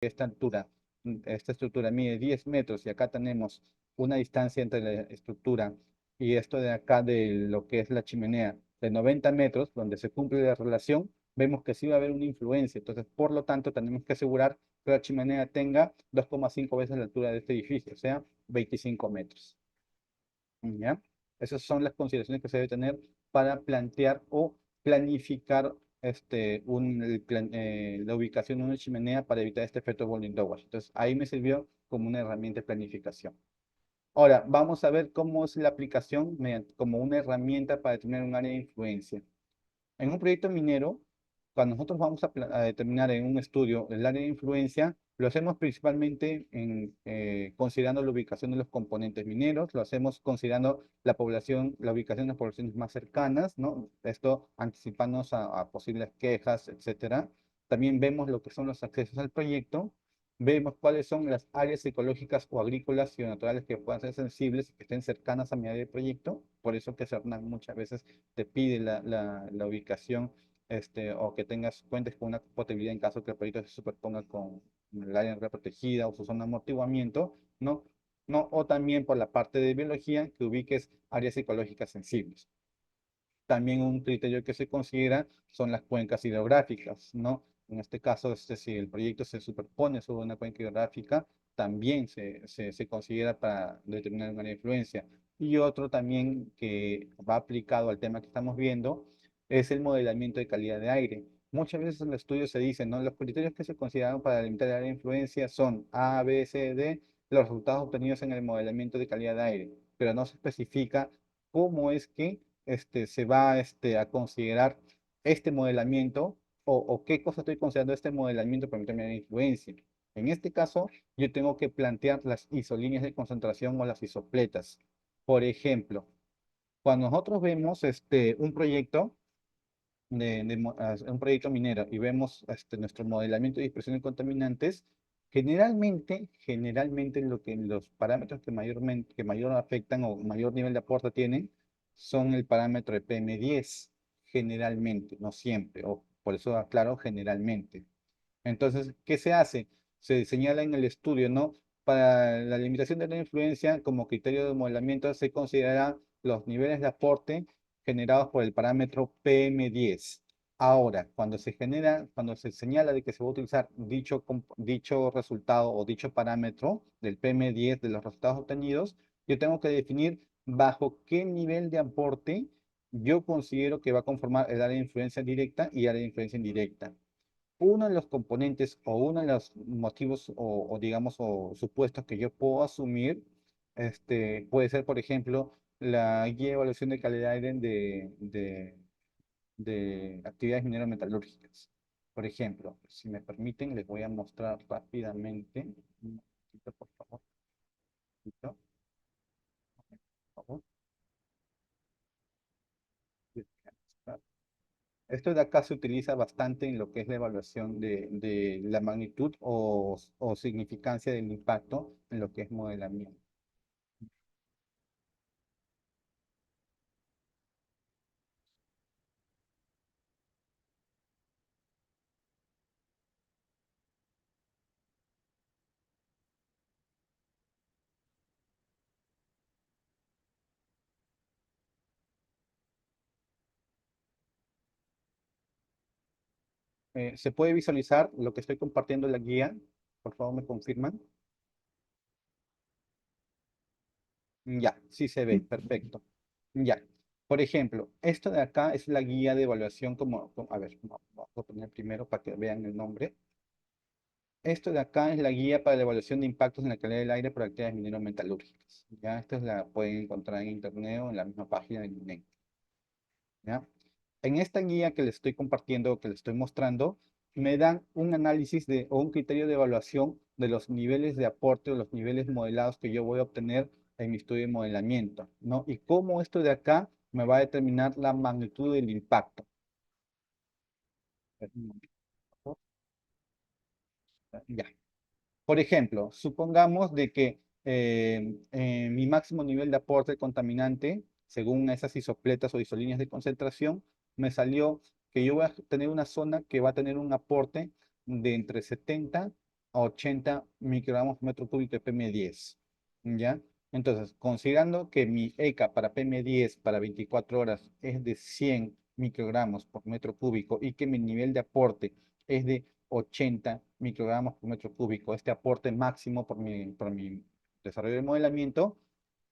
esta altura, esta estructura mide 10 metros y acá tenemos una distancia entre la estructura y esto de acá de lo que es la chimenea de 90 metros, donde se cumple la relación, vemos que sí va a haber una influencia. Entonces, por lo tanto, tenemos que asegurar que la chimenea tenga 2,5 veces la altura de este edificio, o sea, 25 metros. ¿Ya? Esas son las consideraciones que se debe tener para plantear o planificar la ubicación de una chimenea para evitar este efecto Bollin-Dowers. Entonces, ahí me sirvió como una herramienta de planificación. Ahora, vamos a ver cómo es la aplicación como una herramienta para determinar un área de influencia. En un proyecto minero, cuando nosotros vamos a determinar en un estudio el área de influencia, lo hacemos principalmente considerando la ubicación de los componentes mineros, lo hacemos considerando la población, la ubicación de las poblaciones más cercanas, ¿no? Esto anticipándonos a posibles quejas, etcétera. También vemos lo que son los accesos al proyecto, vemos cuáles son las áreas ecológicas o agrícolas y naturales que puedan ser sensibles y que estén cercanas a mi área de proyecto. Por eso que CERNAC muchas veces te pide la ubicación, o que cuentes con una compatibilidad en caso que el proyecto se superponga con el área protegida o su zona de amortiguamiento, ¿no? ¿No? O también por la parte de biología, que ubiques áreas ecológicas sensibles. También un criterio que se considera son las cuencas hidrográficas, ¿no? En este caso, si el proyecto se superpone sobre una cuenca hidrográfica, también se considera para determinar una influencia. Y otro también que va aplicado al tema que estamos viendo es el modelamiento de calidad de aire. Muchas veces en los estudios se dice, ¿no? Los criterios que se consideran para limitar el área de influencia son A, B, C, D, los resultados obtenidos en el modelamiento de calidad de aire, pero no se especifica cómo es que se va a considerar este modelamiento o qué cosa estoy considerando este modelamiento para determinar influencia. En este caso, yo tengo que plantear las isolíneas de concentración o las isopletas. Por ejemplo, cuando nosotros vemos un proyecto, un proyecto minero y vemos nuestro modelamiento de dispersión de contaminantes, generalmente los parámetros que mayor afectan o mayor nivel de aporte tienen son el parámetro de PM10, generalmente, no siempre, o por eso aclaro generalmente. Entonces, ¿qué se hace? Se señala en el estudio, ¿no? Para la limitación de la influencia, como criterio de modelamiento, se consideran los niveles de aporte generados por el parámetro PM10. Ahora, cuando se señala de que se va a utilizar dicho resultado o dicho parámetro del PM10 de los resultados obtenidos, yo tengo que definir bajo qué nivel de aporte yo considero que va a conformar el área de influencia directa y área de influencia indirecta. Uno de los componentes o uno de los motivos o digamos o supuestos que yo puedo asumir puede ser, por ejemplo, la guía de evaluación de calidad de aire de actividades minero-metalúrgicas. Por ejemplo, si me permiten, les voy a mostrar rápidamente. Un momentito, por favor. Un momentito, por favor. Esto de acá se utiliza bastante en lo que es la evaluación de la magnitud o significancia del impacto en lo que es modelamiento. ¿Se puede visualizar lo que estoy compartiendo en la guía? Por favor, me confirman. Ya, sí se ve, perfecto. Ya. Por ejemplo, esto de acá es la guía de evaluación a ver, vamos a poner primero para que vean el nombre. Esto de acá es la guía para la evaluación de impactos en la calidad del aire por actividades minero-metalúrgicas. Ya, esta la pueden encontrar en internet o en la misma página de INEC. ¿Ya? En esta guía que les estoy compartiendo, que les estoy mostrando, me dan un análisis o un criterio de evaluación de los niveles de aporte o los niveles modelados que yo voy a obtener en mi estudio de modelamiento, ¿no? Y cómo esto de acá me va a determinar la magnitud del impacto. Ya. Por ejemplo, supongamos de que mi máximo nivel de aporte contaminante, según esas isopletas o isolíneas de concentración, me salió que yo voy a tener una zona que va a tener un aporte de entre 70 a 80 microgramos por metro cúbico de PM10. ¿Ya? Entonces, considerando que mi ECA para PM10 para 24 horas es de 100 microgramos por metro cúbico y que mi nivel de aporte es de 80 microgramos por metro cúbico, este aporte máximo por mi desarrollo de modelamiento,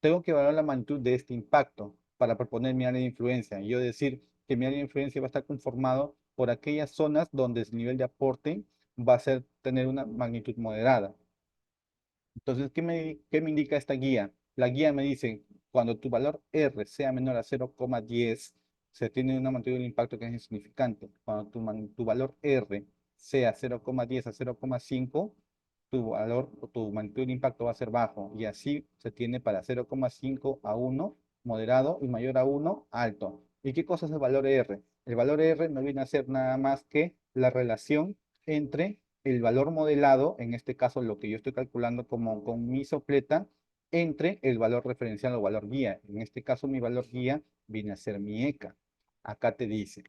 tengo que evaluar la magnitud de este impacto para proponer mi área de influencia. Y yo decir que mi área de influencia va a estar conformado por aquellas zonas donde el nivel de aporte va a ser tener una magnitud moderada. Entonces, ¿qué me indica esta guía? La guía me dice, cuando tu valor R sea menor a 0,10, se tiene una magnitud del impacto que es insignificante. Cuando tu valor R sea 0,10 a 0,5, tu magnitud de impacto va a ser bajo. Y así se tiene para 0,5 a 1, moderado, y mayor a 1, alto. ¿Y qué cosa es el valor R? El valor R no viene a ser nada más que la relación entre el valor modelado, en este caso lo que yo estoy calculando como con mi sopleta, entre el valor referencial o valor guía. En este caso mi valor guía viene a ser mi ECA. Acá te dice,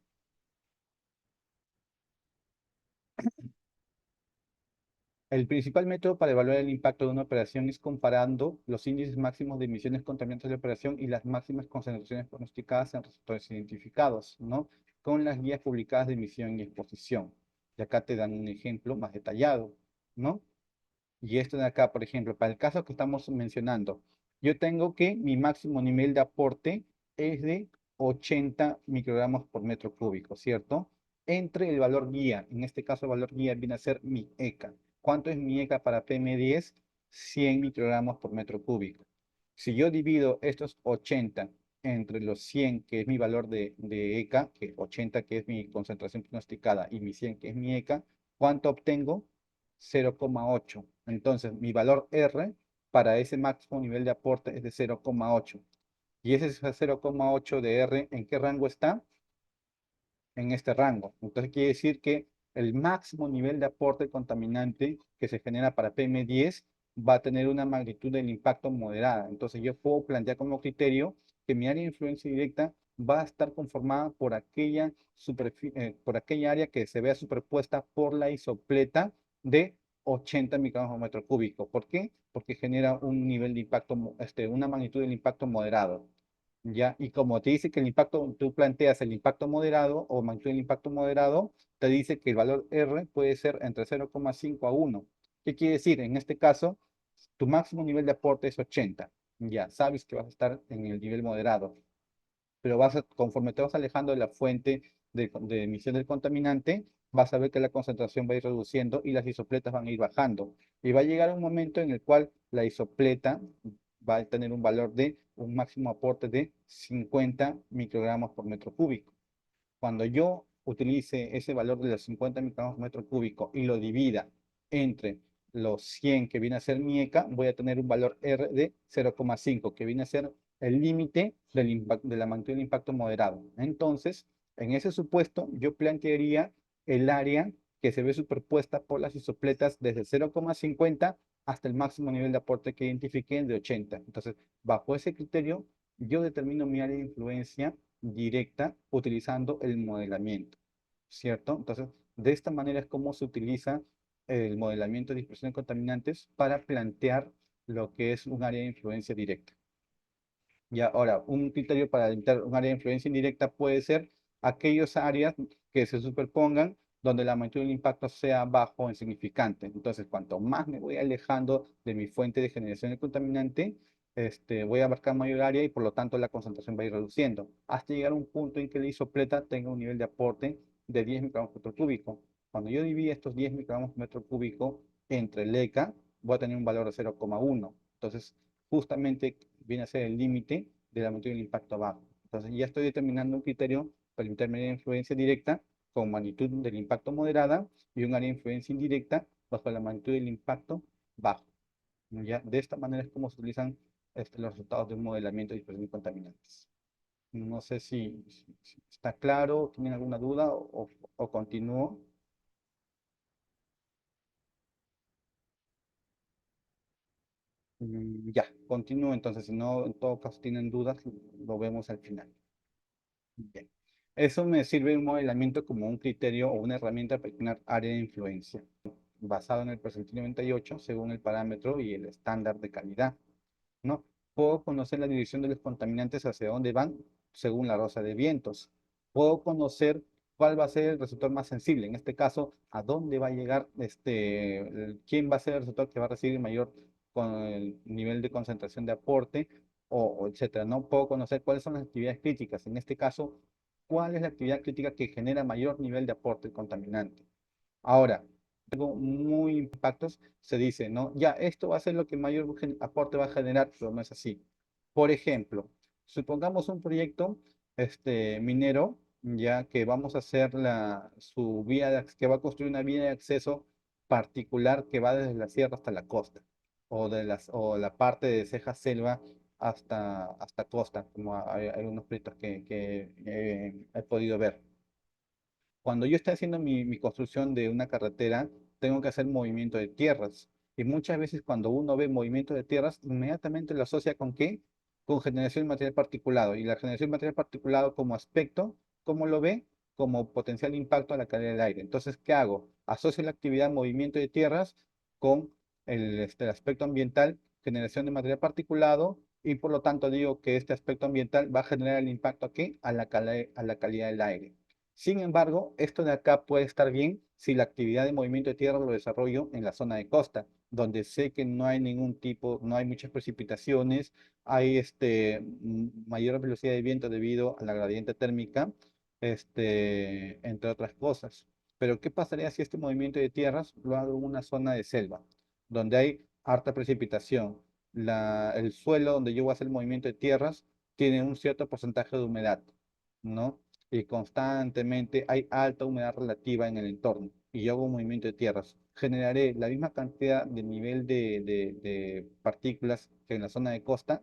el principal método para evaluar el impacto de una operación es comparando los índices máximos de emisiones contaminantes de la operación y las máximas concentraciones pronosticadas en receptores identificados, ¿no? Con las guías publicadas de emisión y exposición. Y acá te dan un ejemplo más detallado, ¿no? Y esto de acá, por ejemplo, para el caso que estamos mencionando, yo tengo que mi máximo nivel de aporte es de 80 microgramos por metro cúbico, ¿cierto? Entre el valor guía, en este caso el valor guía viene a ser mi ECA. ¿Cuánto es mi ECA para PM10? 100 microgramos por metro cúbico. Si yo divido estos 80 entre los 100, que es mi valor de ECA, que 80 que es mi concentración pronosticada y mi 100 que es mi ECA, ¿cuánto obtengo? 0,8. Entonces, mi valor R para ese máximo nivel de aporte es de 0,8. Y ese 0,8 de R, ¿en qué rango está? En este rango. Entonces, quiere decir que el máximo nivel de aporte contaminante que se genera para PM10 va a tener una magnitud del impacto moderada. Entonces, yo puedo plantear como criterio que mi área de influencia directa va a estar conformada por aquella área que se vea superpuesta por la isopleta de 80 microgramos por metro cúbico. ¿Por qué? Porque genera un nivel de impacto, una magnitud del impacto moderado. ¿Ya? Y como te dice que el impacto, tú planteas el impacto moderado o magnitud del impacto moderado, te dice que el valor R puede ser entre 0,5 a 1. ¿Qué quiere decir? En este caso, tu máximo nivel de aporte es 80. Ya sabes que vas a estar en el nivel moderado, pero conforme te vas alejando de la fuente de emisión del contaminante, vas a ver que la concentración va a ir reduciendo y las isopletas van a ir bajando. Y va a llegar un momento en el cual la isopleta va a tener un valor de un máximo aporte de 50 microgramos por metro cúbico. Cuando yo utilice ese valor de los 50 microgramos por metro cúbico y lo divida entre los 100 que viene a ser mi ECA, voy a tener un valor R de 0,5, que viene a ser el límite de la magnitud del impacto moderado. Entonces, en ese supuesto, yo plantearía el área que se ve superpuesta por las isopletas desde 0,50 hasta el máximo nivel de aporte que identifiquen de 80. Entonces, bajo ese criterio, yo determino mi área de influencia directa utilizando el modelamiento, ¿cierto? Entonces, de esta manera es como se utiliza el modelamiento de dispersión de contaminantes para plantear lo que es un área de influencia directa. Y ahora, un criterio para delimitar un área de influencia indirecta puede ser aquellas áreas que se superpongan donde la magnitud del impacto sea bajo o insignificante. Entonces, cuanto más me voy alejando de mi fuente de generación de contaminante, voy a abarcar mayor área y por lo tanto la concentración va a ir reduciendo, hasta llegar a un punto en que la isopleta tenga un nivel de aporte de 10 microgramos por metro cúbico. Cuando yo divido estos 10 microgramos por metro cúbico entre el ECA, voy a tener un valor de 0,1. Entonces, justamente viene a ser el límite de la magnitud del impacto bajo. Entonces ya estoy determinando un criterio para el término de influencia directa con magnitud del impacto moderada y un área de influencia indirecta bajo la magnitud del impacto bajo. ¿Ya? De esta manera es como se utilizan los resultados de un modelamiento de dispersión de contaminantes. No sé si está claro, tienen alguna duda o continúo. Ya, continúo entonces, si no, en todo caso tienen dudas, lo vemos al final. Bien. Eso me sirve un modelamiento como un criterio o una herramienta para determinar área de influencia. basado en el percentil 98 según el parámetro y el estándar de calidad, ¿no? Puedo conocer la dirección de los contaminantes hacia dónde van según la rosa de vientos. Puedo conocer cuál va a ser el receptor más sensible. En este caso, a dónde va a llegar, quién va a ser el receptor que va a recibir mayor con el nivel de concentración de aporte o etcétera, ¿no? Puedo conocer cuáles son las actividades críticas. En este caso, cuál es la actividad crítica que genera mayor nivel de aporte contaminante. Ahora, algo muy impactos, se dice, ¿no? Ya, esto va a ser lo que mayor aporte va a generar, pero no es así. Por ejemplo, supongamos un proyecto minero, ya que vamos a hacer su vía que va a construir una vía de acceso particular que va desde la sierra hasta la costa, o la parte de ceja selva hasta costa, como hay unos proyectos que he podido ver. Cuando yo estoy haciendo mi construcción de una carretera, tengo que hacer movimiento de tierras. Y muchas veces cuando uno ve movimiento de tierras, inmediatamente lo asocia con ¿qué? Con generación de material particulado. Y la generación de material particulado como aspecto, ¿cómo lo ve? Como potencial impacto a la calidad del aire. Entonces, ¿qué hago? Asocio la actividad movimiento de tierras con el aspecto ambiental, generación de material particulado, y por lo tanto digo que este aspecto ambiental va a generar el impacto ¿a qué? A la calidad del aire. Sin embargo, esto de acá puede estar bien si la actividad de movimiento de tierra lo desarrollo en la zona de costa, donde sé que no hay ningún tipo, no hay muchas precipitaciones, hay mayor velocidad de viento debido a la gradiente térmica, entre otras cosas. Pero ¿qué pasaría si este movimiento de tierras lo hago en una zona de selva, donde hay harta precipitación? El suelo donde yo voy a hacer el movimiento de tierras tiene un cierto porcentaje de humedad, ¿no? Y constantemente hay alta humedad relativa en el entorno y yo hago un movimiento de tierras, generaré la misma cantidad de nivel de partículas que en la zona de costa,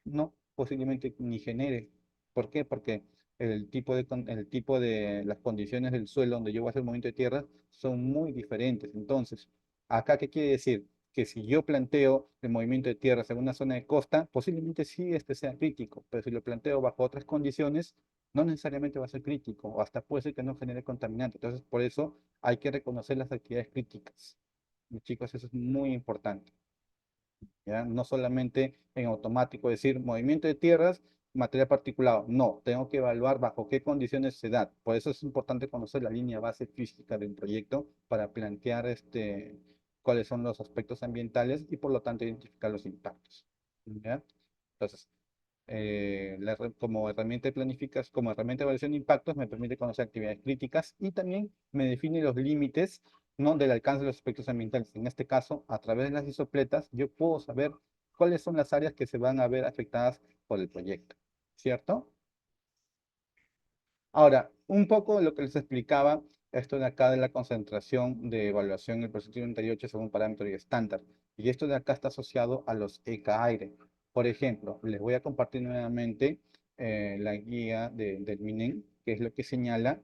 no, posiblemente ni genere. ¿Por qué? Porque el tipo de las condiciones del suelo donde yo voy a hacer el movimiento de tierra son muy diferentes. Entonces, ¿acá qué quiere decir? Que si yo planteo el movimiento de tierras en una zona de costa, posiblemente sí este sea crítico, pero si lo planteo bajo otras condiciones, no necesariamente va a ser crítico, o hasta puede ser que no genere contaminante. Entonces, por eso hay que reconocer las actividades críticas. Y chicos, eso es muy importante. ¿Ya? No solamente en automático decir movimiento de tierras, material particulado. No, tengo que evaluar bajo qué condiciones se da. Por eso es importante conocer la línea base física de un proyecto para plantear cuáles son los aspectos ambientales y por lo tanto identificar los impactos. ¿Ya? Entonces, como herramienta de planificación, como herramienta de evaluación de impactos, me permite conocer actividades críticas y también me define los límites, ¿no? Del alcance de los aspectos ambientales. En este caso, a través de las isopletas, yo puedo saber cuáles son las áreas que se van a ver afectadas por el proyecto, ¿cierto? Ahora, un poco de lo que les explicaba, esto de acá de la concentración de evaluación en el proceso 38 según parámetro y estándar. Y esto de acá está asociado a los ECA-Aire. Por ejemplo, les voy a compartir nuevamente la guía del MINEM, que es lo que señala.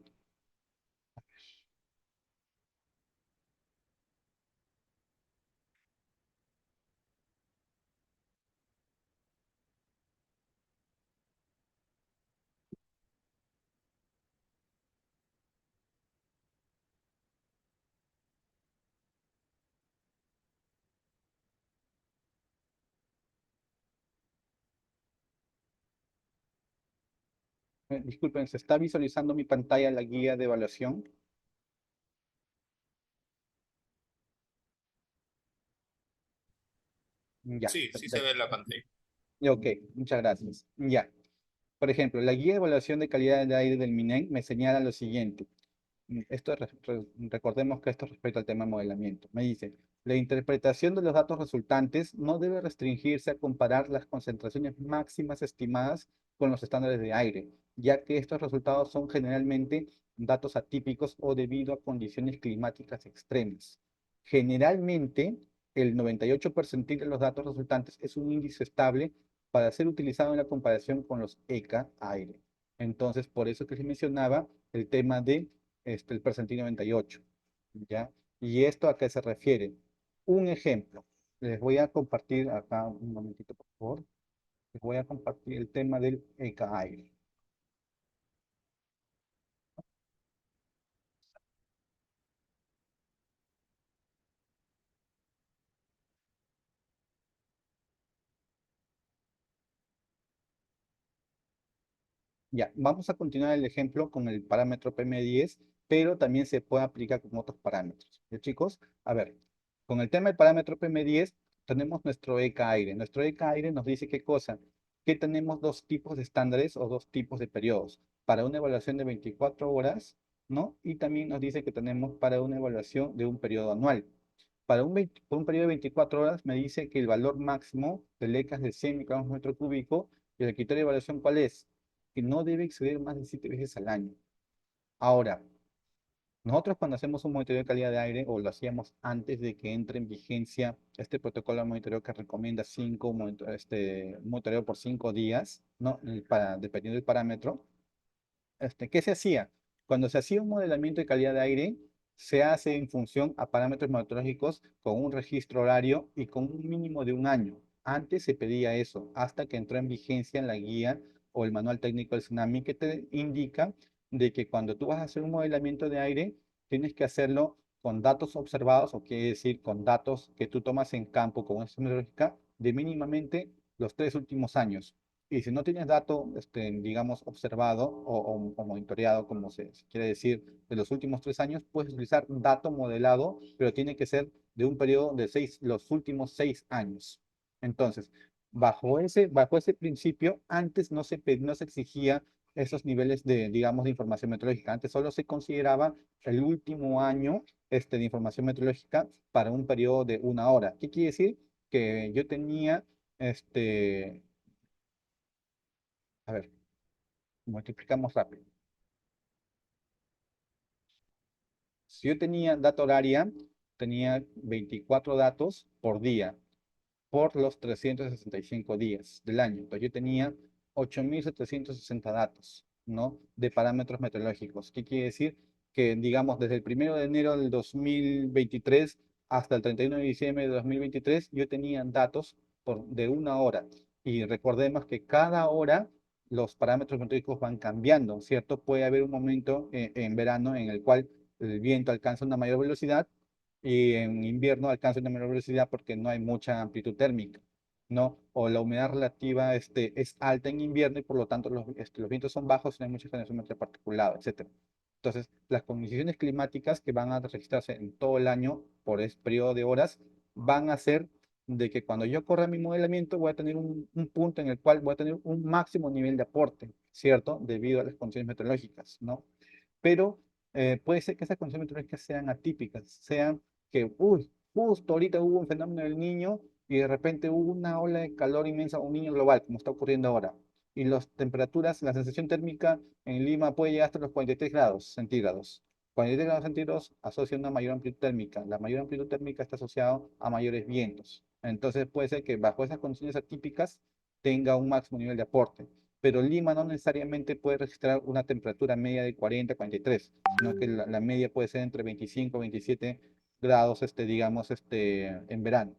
Disculpen, ¿se está visualizando mi pantalla la guía de evaluación? Ya, Sí, sí se ve perfecto. en la pantalla. Ok, muchas gracias. Ya. Por ejemplo, la guía de evaluación de calidad de aire del MINEM me señala lo siguiente. Recordemos que esto respecto al tema de modelamiento. Me dice, la interpretación de los datos resultantes no debe restringirse a comparar las concentraciones máximas estimadas con los estándares de aire, ya que estos resultados son generalmente datos atípicos o debido a condiciones climáticas extremas. Generalmente, el 98% de los datos resultantes es un índice estable para ser utilizado en la comparación con los ECA aire. Entonces, por eso que se mencionaba el tema de el percentil 98, ¿ya? ¿Y esto a qué se refiere? Un ejemplo, les voy a compartir acá un momentito, por favor. Les voy a compartir el tema del ECAIR. Ya, vamos a continuar el ejemplo con el parámetro PM10, pero también se puede aplicar con otros parámetros. ¿Ya, chicos? A ver, con el tema del parámetro PM10 tenemos nuestro ECA aire. Nuestro ECA aire nos dice qué cosa, que tenemos dos tipos de estándares o dos tipos de periodos. Para una evaluación de 24 horas, ¿no? Y también nos dice que tenemos para una evaluación de un periodo anual. Por un periodo de 24 horas me dice que el valor máximo del ECA es de 100 microgramos por metro cúbico y el criterio de evaluación ¿cuál es? Que no debe exceder más de 7 veces al año. Ahora, nosotros cuando hacemos un monitoreo de calidad de aire, o lo hacíamos antes de que entre en vigencia este protocolo de monitoreo que recomienda monitoreo por 5 días, ¿no? Dependiendo del parámetro, ¿qué se hacía? Cuando se hacía un modelamiento de calidad de aire, se hace en función a parámetros meteorológicos con un registro horario y con un mínimo de un año. Antes se pedía eso, hasta que entró en vigencia la guía o el manual técnico del tsunami que te indica de que cuando tú vas a hacer un modelamiento de aire, tienes que hacerlo con datos observados, o quiere decir con datos que tú tomas en campo con una estación meteorológica de mínimamente los 3 últimos años. Y si no tienes dato, digamos, observado o monitoreado, como se quiere decir, de los últimos 3 años, puedes utilizar dato modelado, pero tiene que ser de un periodo de los últimos 6 años. Entonces, bajo ese principio, antes no se exigía esos niveles de, digamos, de información meteorológica. Antes solo se consideraba el último año, de información meteorológica para un periodo de 1 hora. ¿Qué quiere decir? Que yo tenía, este, a ver, multiplicamos rápido. Si yo tenía data horaria, tenía 24 datos por día, por los 365 días del año. Entonces yo tenía 8.760 datos, ¿no? De parámetros meteorológicos. ¿Qué quiere decir? Que, digamos, desde el 1 de enero del 2023 hasta el 31 de diciembre de 2023, yo tenía datos de 1 hora. Y recordemos que cada hora los parámetros meteorológicos van cambiando, ¿cierto? Puede haber un momento en verano en el cual el viento alcanza una mayor velocidad y en invierno alcanza una menor velocidad porque no hay mucha amplitud térmica, ¿no? O la humedad relativa es alta en invierno y por lo tanto los vientos son bajos y no hay mucha generación de particulado, etcétera. Entonces, las condiciones climáticas que van a registrarse en todo el año por ese periodo de horas van a hacer de que cuando yo corra mi modelamiento voy a tener un punto en el cual voy a tener un máximo nivel de aporte, ¿cierto? Debido a las condiciones meteorológicas, ¿no? Pero puede ser que esas condiciones meteorológicas sean atípicas, sean que, uy, justo ahorita hubo un fenómeno del niño y de repente hubo una ola de calor inmensa, un niño global, como está ocurriendo ahora. Y las temperaturas, la sensación térmica en Lima puede llegar hasta los 43 grados centígrados. 43 grados centígrados asocia una mayor amplitud térmica. La mayor amplitud térmica está asociada a mayores vientos. Entonces puede ser que bajo esas condiciones atípicas tenga un máximo nivel de aporte. Pero Lima no necesariamente puede registrar una temperatura media de 40, 43, sino que la media puede ser entre 25 y 27 grados, digamos, en verano.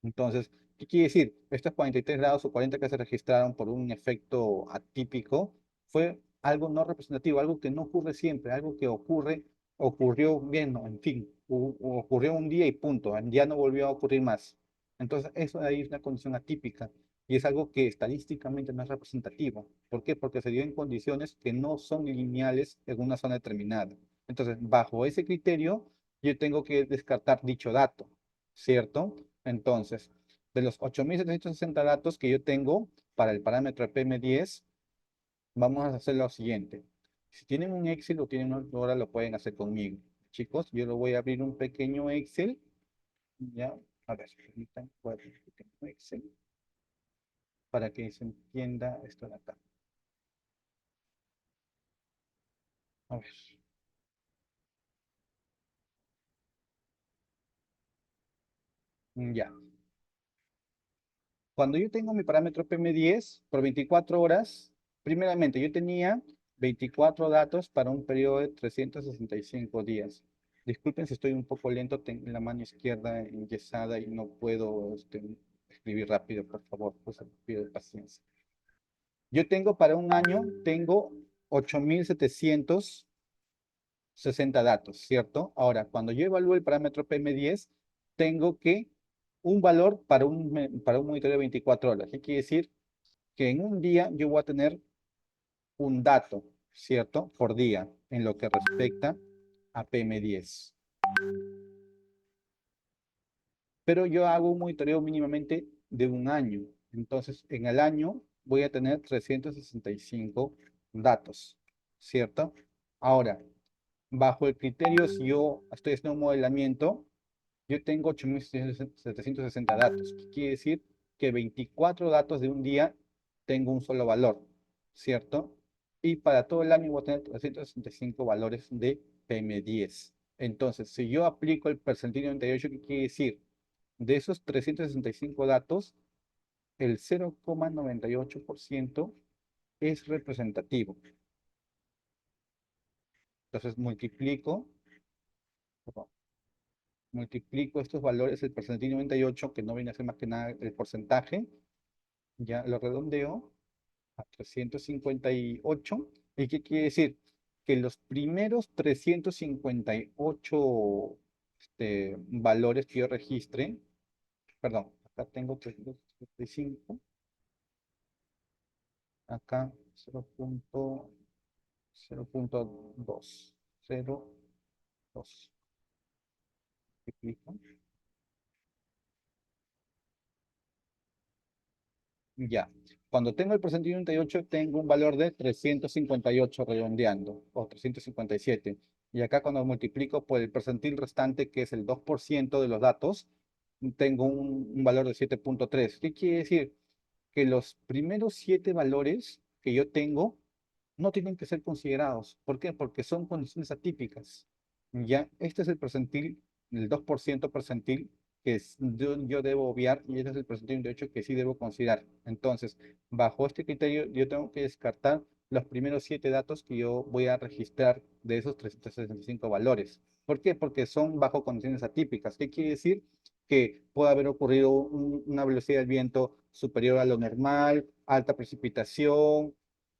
Entonces, ¿qué quiere decir? Estos 43 grados o 40 que se registraron por un efecto atípico fue algo no representativo, algo que no ocurre siempre, algo que ocurrió bien, no, en fin, ocurrió un día y punto, ya no volvió a ocurrir más. Entonces, eso de ahí es una condición atípica y es algo que estadísticamente no es representativo. ¿Por qué? Porque se dio en condiciones que no son lineales en una zona determinada. Entonces, bajo ese criterio, yo tengo que descartar dicho dato, ¿cierto? Entonces, de los 8.760 datos que yo tengo para el parámetro PM10, vamos a hacer lo siguiente. Si tienen un Excel o tienen una calculadora, lo pueden hacer conmigo. Chicos, yo lo voy a abrir un pequeño Excel. Ya, a ver, permítanme, voy a abrir un pequeño Excel para que se entienda esto de acá. A ver, ya. Cuando yo tengo mi parámetro PM10 por 24 horas, primeramente yo tenía 24 datos para un periodo de 365 días. Disculpen si estoy un poco lento, tengo la mano izquierda enyesada y no puedo escribir rápido, por favor, pues pido paciencia. Yo tengo para un año, tengo 8.760 datos, ¿cierto? Ahora, cuando yo evalúo el parámetro PM10, tengo que un valor para un monitoreo de 24 horas. ¿Qué quiere decir? Que en un día yo voy a tener un dato, ¿cierto? Por día, en lo que respecta a PM10. Pero yo hago un monitoreo mínimamente de un año. Entonces, en el año voy a tener 365 datos, ¿cierto? Ahora, bajo el criterio, si yo estoy haciendo un modelamiento, yo tengo 8.760 datos. ¿Qué quiere decir? Que 24 datos de un día tengo un solo valor, ¿cierto? Y para todo el año voy a tener 365 valores de PM10. Entonces, si yo aplico el percentil 98, ¿qué quiere decir? De esos 365 datos, el 0,98% es representativo. Entonces, multiplico estos valores, el porcentaje 98, que no viene a ser más que nada el porcentaje, ya lo redondeo a 358. ¿Y qué quiere decir? Que los primeros 358 valores que yo registre, perdón, acá tengo 335, acá 0.2, 0.2, multiplico. Ya. Cuando tengo el porcentaje 98, tengo un valor de 358 redondeando, o 357. Y acá cuando multiplico por el percentil restante, que es el 2% de los datos, tengo un valor de 7.3. ¿Qué quiere decir? Que los primeros 7 valores que yo tengo no tienen que ser considerados. ¿Por qué? Porque son condiciones atípicas. Ya, este es el percentil, el 2% percentil yo debo obviar, y este es el percentil de hecho que sí debo considerar. Entonces, bajo este criterio, yo tengo que descartar los primeros 7 datos que yo voy a registrar de esos 365 valores. ¿Por qué? Porque son bajo condiciones atípicas. ¿Qué quiere decir? Que puede haber ocurrido una velocidad del viento superior a lo normal, alta precipitación,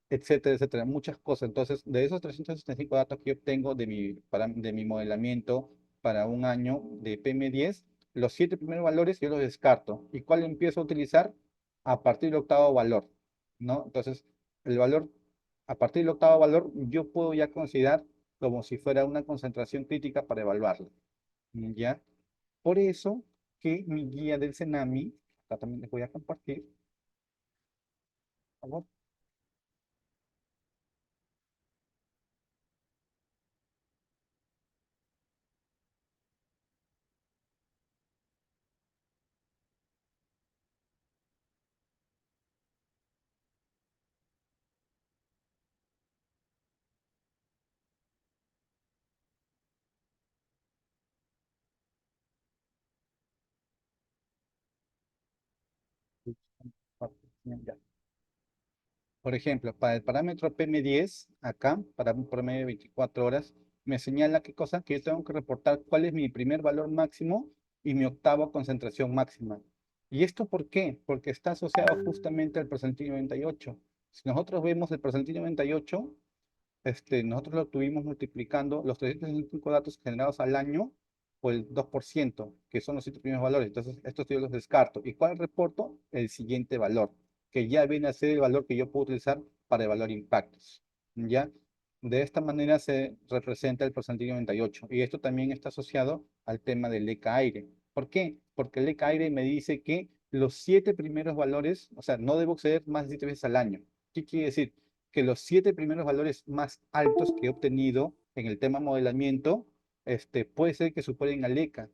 etcétera, etcétera, muchas cosas. Entonces, de esos 365 datos que yo obtengo de mi modelamiento para un año de PM10, los 7 primeros valores yo los descarto. ¿Y cuál empiezo a utilizar? A partir del octavo valor, ¿no? Entonces, el valor, a partir del octavo valor, yo puedo ya considerar como si fuera una concentración crítica para evaluarlo, ¿ya? Por eso que mi guía del CENAMI, acá también les voy a compartir, por favor. Ya. Por ejemplo, para el parámetro PM10, acá, para un promedio de 24 horas, me señala qué cosa, que yo tengo que reportar cuál es mi primer valor máximo y mi octava concentración máxima. ¿Y esto por qué? Porque está asociado justamente al percentil 98. Si nosotros vemos el percentil 98, nosotros lo tuvimos multiplicando los 365 datos generados al año por el 2%, que son los 7 primeros valores. Entonces, estos yo los descarto. ¿Y cuál reporto? El siguiente valor, que ya viene a ser el valor que yo puedo utilizar para evaluar impactos. ¿Ya? De esta manera se representa el porcentaje 98. Y esto también está asociado al tema del ECA aire. ¿Por qué? Porque el ECA aire me dice que los 7 primeros valores, o sea, no debo exceder más de 7 veces al año. ¿Qué quiere decir? Que los 7 primeros valores más altos que he obtenido en el tema modelamiento, puede ser que superen al ECA,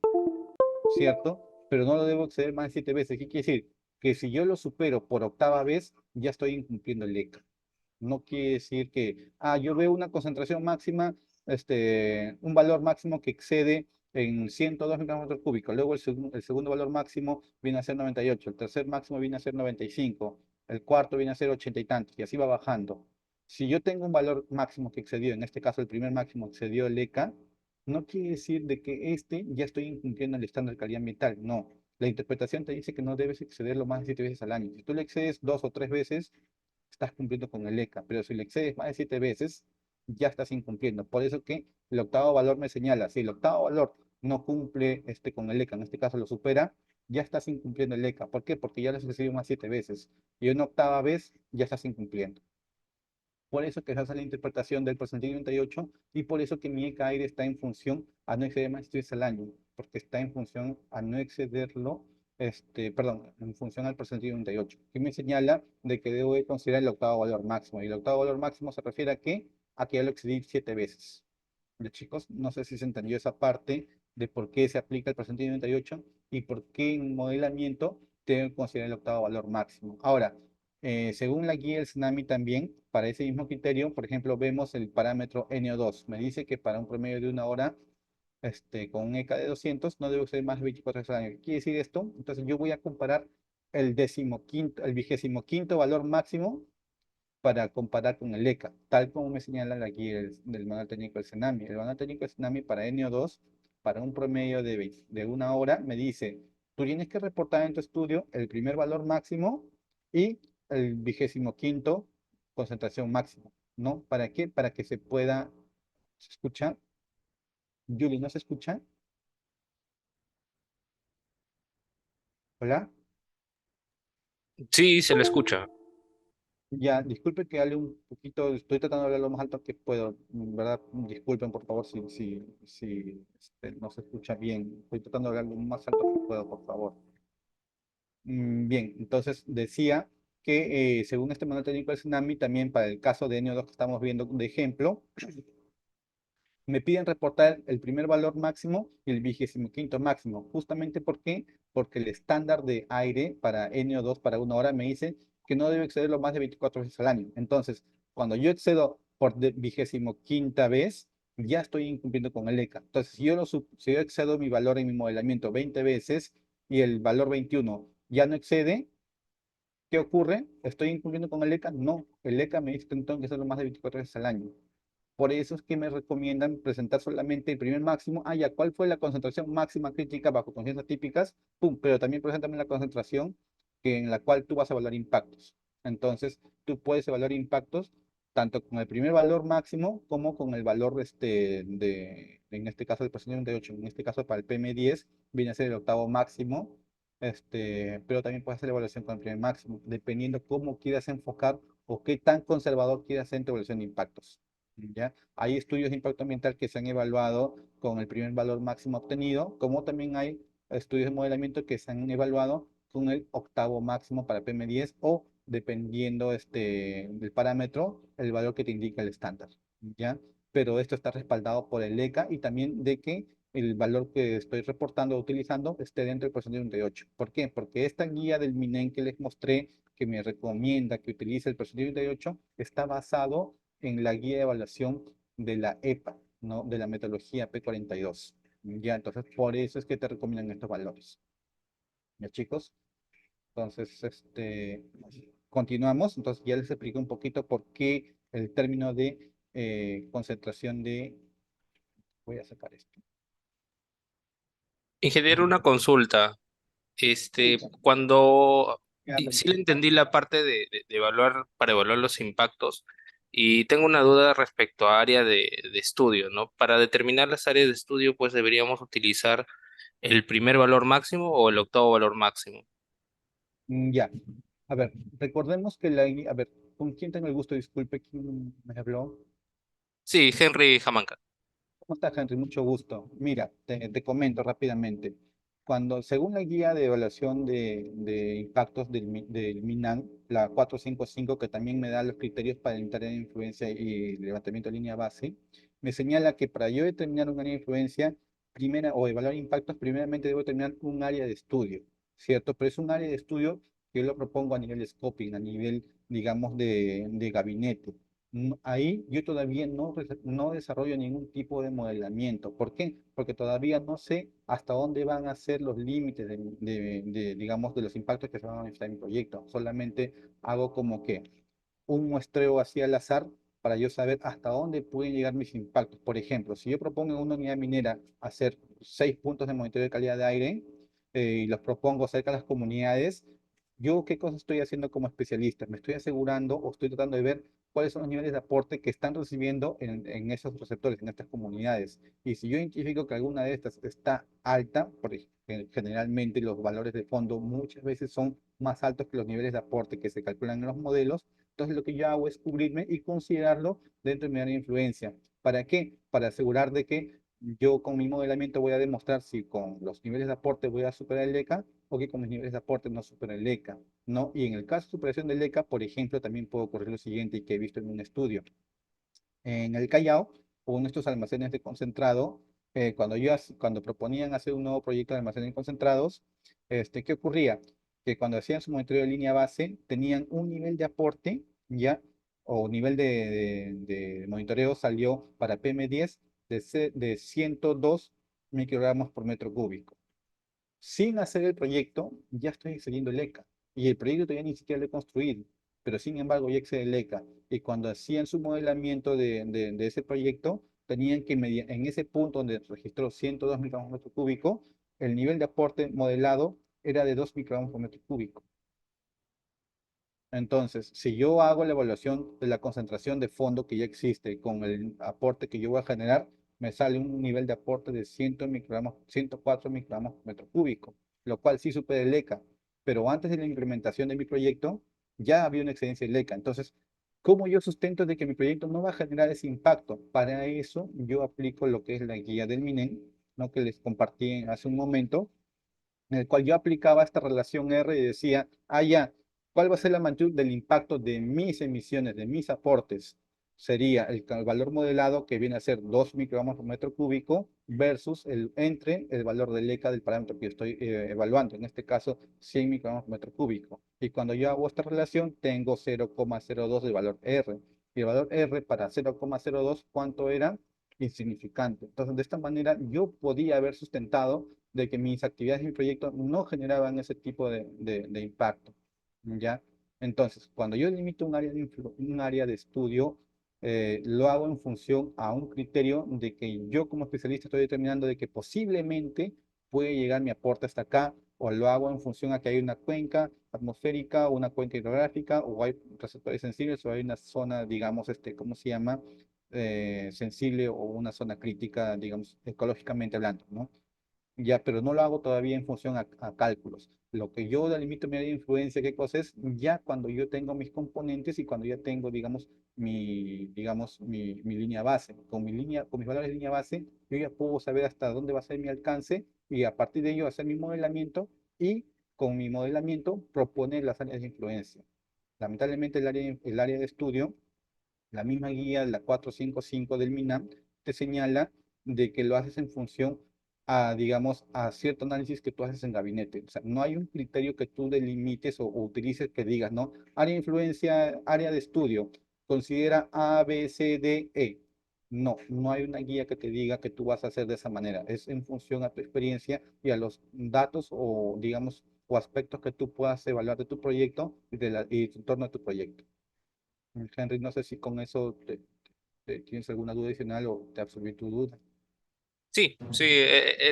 ¿cierto? Pero no lo debo exceder más de 7 veces. ¿Qué quiere decir? Que si yo lo supero por octava vez, ya estoy incumpliendo el ECA. No quiere decir que, yo veo una concentración máxima, un valor máximo que excede en 102 milímetros cúbicos. Luego el segundo valor máximo viene a ser 98, el tercer máximo viene a ser 95, el cuarto viene a ser 80 y tantos, y así va bajando. Si yo tengo un valor máximo que excedió, en este caso el primer máximo excedió el ECA, no quiere decir de que ya estoy incumpliendo el estándar de calidad ambiental. No, la interpretación te dice que no debes excederlo más de 7 veces al año. Si tú le excedes 2 o 3 veces, estás cumpliendo con el ECA, pero si le excedes más de 7 veces, ya estás incumpliendo. Por eso que el octavo valor me señala, si el octavo valor no cumple con el ECA, en este caso lo supera, ya estás incumpliendo el ECA. ¿Por qué? Porque ya lo has excedido más 7 veces. Y una octava vez ya estás incumpliendo. Por eso que se hace la interpretación del porcentaje 98 y por eso que mi ECA aire está en función a no exceder más estudios al año, porque está en función a no excederlo, perdón, en función al porcentaje 98, que me señala de que debo de considerar el octavo valor máximo. Y el octavo valor máximo se refiere a qué? A que ya lo excedí 7 veces. Ya, chicos, no sé si se entendió esa parte de por qué se aplica el porcentaje 98 y por qué en modelamiento tengo que considerar el octavo valor máximo. Ahora, según la guía del Tsunami también, para ese mismo criterio, por ejemplo, vemos el parámetro NO2. Me dice que para un promedio de una hora, con un ECA de 200, no debe ser más de 24 horas al año. ¿Qué quiere decir esto? Entonces yo voy a comparar el 25º valor máximo para comparar con el ECA, tal como me señala la guía del manual técnico del Tsunami. El manual técnico del Tsunami para NO2, para un promedio de una hora, me dice, tú tienes que reportar en tu estudio el primer valor máximo y el 25º concentración máxima, ¿no? ¿Para qué? Para que se pueda. ¿Se escucha? Julie, ¿no se escucha? ¿Hola? Sí, se le escucha. Ya, disculpe que hable un poquito, estoy tratando de hablar lo más alto que puedo, ¿verdad? Disculpen por favor si no se escucha bien. Estoy tratando de hablar lo más alto que puedo, por favor. Bien, entonces decía que según este manual técnico del Tsunami, también para el caso de NO2 que estamos viendo de ejemplo, me piden reportar el primer valor máximo y el 25º máximo. Justamente ¿por qué? Porque el estándar de aire para NO2 para una hora me dice que no debe excederlo más de 24 veces al año. Entonces, cuando yo excedo por 25ª vez, ya estoy incumpliendo con el ECA. Entonces, si yo excedo mi valor en mi modelamiento 20 veces y el valor 21 ya no excede, ¿qué ocurre? ¿Estoy incumpliendo con el ECA? No, el ECA me dice que tengo que hacerlo más de 24 veces al año. Por eso es que me recomiendan presentar solamente el primer máximo. Ah, ya, ¿cuál fue la concentración máxima crítica bajo conciencias típicas? Pum, pero también preséntame la concentración en la cual tú vas a evaluar impactos. Entonces, tú puedes evaluar impactos tanto con el primer valor máximo como con el valor en este caso, del porcentaje de 8. En este caso, para el PM10, viene a ser el octavo máximo. Pero también puedes hacer la evaluación con el primer máximo, dependiendo cómo quieras enfocar o qué tan conservador quieras hacer en tu evaluación de impactos. ¿Ya? Hay estudios de impacto ambiental que se han evaluado con el primer valor máximo obtenido, como también hay estudios de modelamiento que se han evaluado con el octavo máximo para PM10 o dependiendo del parámetro, el valor que te indica el estándar, ¿ya? Pero esto está respaldado por el ECA y también de que el valor que estoy reportando o utilizando esté dentro del porcentaje de 38. ¿Por qué? Porque esta guía del MINEN que les mostré, que me recomienda que utilice el porcentaje de 38, está basado en la guía de evaluación de la EPA, ¿no? De la metodología P42. Ya, entonces por eso es que te recomiendan estos valores. ¿Ya, chicos? Entonces, continuamos. Entonces ya les expliqué un poquito por qué el término de concentración de. Voy a sacar esto. Ingeniero, una consulta. Escucha, Cuando ya, y sí le entendí la parte de evaluar, para evaluar los impactos, y tengo una duda respecto a área de estudio, ¿no? Para determinar las áreas de estudio, pues deberíamos utilizar el primer valor máximo o el octavo valor máximo. ya. A ver, recordemos que a ver, ¿con quién tengo el gusto? Disculpe, ¿quién me habló? Sí, Henry Jamanca. ¿Cómo estás, Henry? Mucho gusto. Mira, te comento rápidamente. Según la guía de evaluación de impactos del MINAN, la 455, que también me da los criterios para el área de influencia y levantamiento de línea base, me señala que para yo determinar un área de influencia, o evaluar impactos, primeramente debo determinar un área de estudio, ¿cierto? Pero es un área de estudio que yo lo propongo a nivel de scoping, a nivel, digamos, de gabinete. Ahí yo todavía no desarrollo ningún tipo de modelamiento. ¿Por qué? Porque todavía no sé hasta dónde van a ser los límites digamos, de los impactos que se van a manifestar en mi proyecto. Solamente hago como que un muestreo así al azar para yo saber hasta dónde pueden llegar mis impactos. Por ejemplo, si yo propongo en una unidad minera hacer 6 puntos de monitoreo de calidad de aire y los propongo cerca de las comunidades, yo qué cosa estoy haciendo como especialista. Me estoy asegurando o estoy tratando de ver cuáles son los niveles de aporte que están recibiendo en esos receptores, en estas comunidades. Y si yo identifico que alguna de estas está alta, porque generalmente los valores de fondo muchas veces son más altos que los niveles de aporte que se calculan en los modelos, Entonces lo que yo hago es cubrirme y considerarlo dentro de mi área de influencia. ¿Para qué? Para asegurar de que yo con mi modelamiento voy a demostrar si con los niveles de aporte voy a superar el ECA o que con mis niveles de aporte no supera el ECA, ¿no? Y en el caso de superación del ECA, por ejemplo, también puedo ocurrir lo siguiente y que he visto en un estudio. En el Callao, uno de estos almacenes de concentrado, cuando proponían hacer un nuevo proyecto de almacenes de concentrados, ¿qué ocurría? Que cuando hacían su monitoreo de línea base, tenían un nivel de aporte, ya, o nivel de monitoreo salió para PM10 de 102 microgramos por metro cúbico. Sin hacer el proyecto, ya estoy excediendo el ECA. Y el proyecto todavía ni siquiera lo he construido, pero sin embargo ya excede el ECA. Y cuando hacían su modelamiento de ese proyecto, tenían que medir en ese punto donde registró 102 microgramos por metro cúbico, el nivel de aporte modelado era de 2 microgramos por metro cúbico. Entonces, si yo hago la evaluación de la concentración de fondo que ya existe con el aporte que yo voy a generar, me sale un nivel de aporte de 100 microgramos, 104 microgramos por metro cúbico, lo cual sí supera el ECA. Pero antes de la implementación de mi proyecto, ya había una excedencia del ECA. Entonces, ¿cómo yo sustento de que mi proyecto no va a generar ese impacto? Para eso, yo aplico lo que es la guía del MINEM, ¿no? Que les compartí hace un momento, en el cual yo aplicaba esta relación R y decía, ya, ¿cuál va a ser la magnitud del impacto de mis emisiones, de mis aportes? Sería el valor modelado que viene a ser 2 microgramos por metro cúbico versus entre el valor del ECA del parámetro que yo estoy evaluando, en este caso 100 microgramos por metro cúbico. Y cuando yo hago esta relación, tengo 0,02 de valor R. Y el valor R para 0,02, ¿cuánto era? Insignificante. Entonces, de esta manera, yo podía haber sustentado de que mis actividades y mi proyecto no generaban ese tipo de impacto, ¿ya? Entonces, cuando yo limito un área de estudio, lo hago en función a un criterio de que yo como especialista estoy determinando de que posiblemente puede llegar mi aporte hasta acá, o lo hago en función a que hay una cuenca atmosférica, o una cuenca hidrográfica, o hay receptores sensibles, o hay una zona, digamos, ¿cómo se llama? Sensible o una zona crítica, digamos, ecológicamente hablando, ¿no? Ya, pero no lo hago todavía en función a cálculos. Lo que yo delimito mi área de influencia, ¿qué cosa es? Ya cuando yo tengo mis componentes y cuando ya tengo, mi línea base. Con mis valores de línea base, yo ya puedo saber hasta dónde va a ser mi alcance y a partir de ello hacer mi modelamiento y con mi modelamiento proponer las áreas de influencia. Lamentablemente el área de estudio, la misma guía, la 455 del MINAM, te señala de que lo haces en función a, digamos, a cierto análisis que tú haces en gabinete. O sea, no hay un criterio que tú delimites o utilices que digas, ¿no? Área de influencia, área de estudio, considera A, B, C, D, E. No, no hay una guía que te diga que tú vas a hacer de esa manera. Es en función a tu experiencia y a los datos o, digamos, o aspectos que tú puedas evaluar de tu proyecto y en torno a tu proyecto. Henry, no sé si con eso tienes alguna duda adicional o te absorbí tu duda. Sí, sí,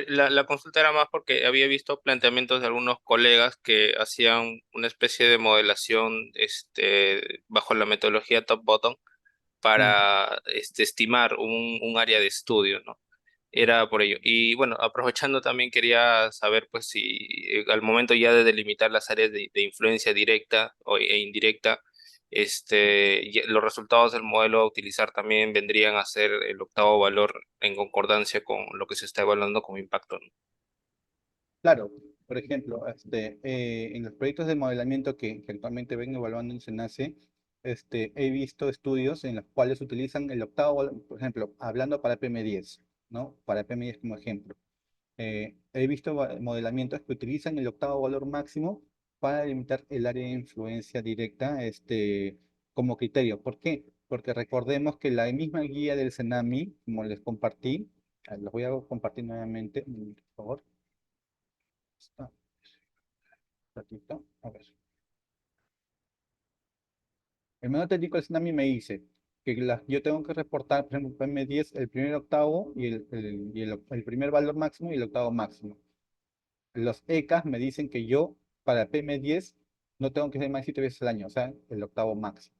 la consulta era más porque había visto planteamientos de algunos colegas que hacían una especie de modelación bajo la metodología top-bottom Mm. para estimar un área de estudio, ¿no? Era por ello. Y bueno, aprovechando también quería saber pues si al momento ya de delimitar las áreas de influencia directa e indirecta, los resultados del modelo a utilizar también vendrían a ser el octavo valor en concordancia con lo que se está evaluando como impacto, ¿no? Claro, por ejemplo, en los proyectos de modelamiento que actualmente vengo evaluando en SENACE, he visto estudios en los cuales utilizan el octavo, por ejemplo, hablando para PM10, ¿no? Para PM10 como ejemplo. He visto modelamientos que utilizan el octavo valor máximo para delimitar el área de influencia directa, como criterio. ¿Por qué? Porque recordemos que la misma guía del CENAMI, como les compartí, los voy a compartir nuevamente, un momento, por favor. Está, un ratito, a ver. El manual técnico del CENAMI me dice que yo tengo que reportar, por ejemplo, PM10, el primer octavo y el primer valor máximo y el octavo máximo. Los ECAs me dicen que yo, para PM10, no tengo que hacer más de 7 veces al año, o sea, el octavo máximo.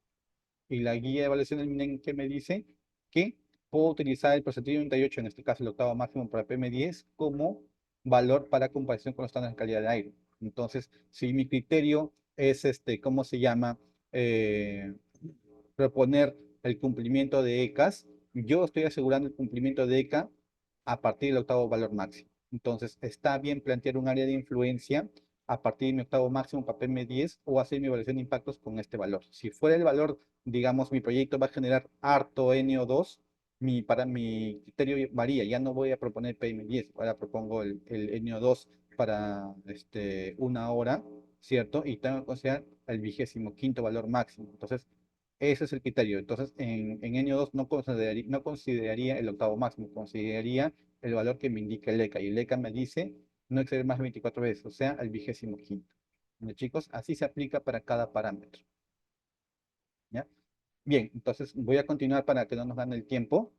Y la guía de evaluación del MINEM que me dice que puedo utilizar el porcentaje 98, en este caso el octavo máximo para PM10, como valor para comparación con los estándares de calidad de aire. Entonces, si mi criterio es ¿cómo se llama? proponer el cumplimiento de ECAs, yo estoy asegurando el cumplimiento de ECA a partir del octavo valor máximo. Entonces, está bien plantear un área de influencia a partir de mi octavo máximo para PM10 o hacer mi evaluación de impactos con este valor. Si fuera el valor, digamos, mi proyecto va a generar harto NO2, para mi criterio varía, ya no voy a proponer PM10, ahora propongo el NO2 para una hora, ¿cierto? Y tengo que considerar el 25º valor máximo. Entonces, ese es el criterio. Entonces, en año 2 no consideraría el octavo máximo, consideraría el valor que me indica el ECA. Y el ECA me dice no exceder más de 24 veces, o sea, el 25º. Bueno, chicos, así se aplica para cada parámetro. ¿Ya? Bien, entonces voy a continuar para que no nos gane el tiempo.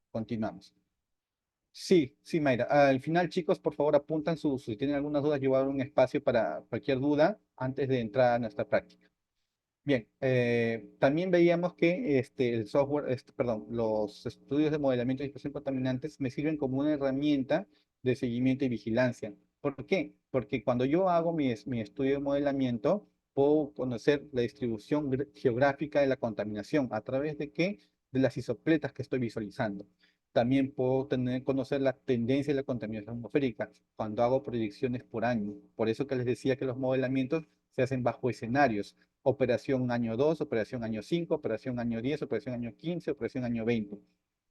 Continuamos. Sí, sí, Mayra. Al final, chicos, por favor, apuntan si tienen algunas dudas, yo voy a dar un espacio para cualquier duda antes de entrar a nuestra práctica. Bien, también veíamos que el software, perdón, los estudios de modelamiento de dispersión contaminantes me sirven como una herramienta de seguimiento y vigilancia. ¿Por qué? Porque cuando yo hago mi estudio de modelamiento, puedo conocer la distribución geográfica de la contaminación. ¿A través de qué? De las isopletas que estoy visualizando. También puedo conocer la tendencia de la contaminación atmosférica cuando hago proyecciones por año. Por eso que les decía que los modelamientos se hacen bajo escenarios: operación año 2, operación año 5, operación año 10, operación año 15, operación año 20.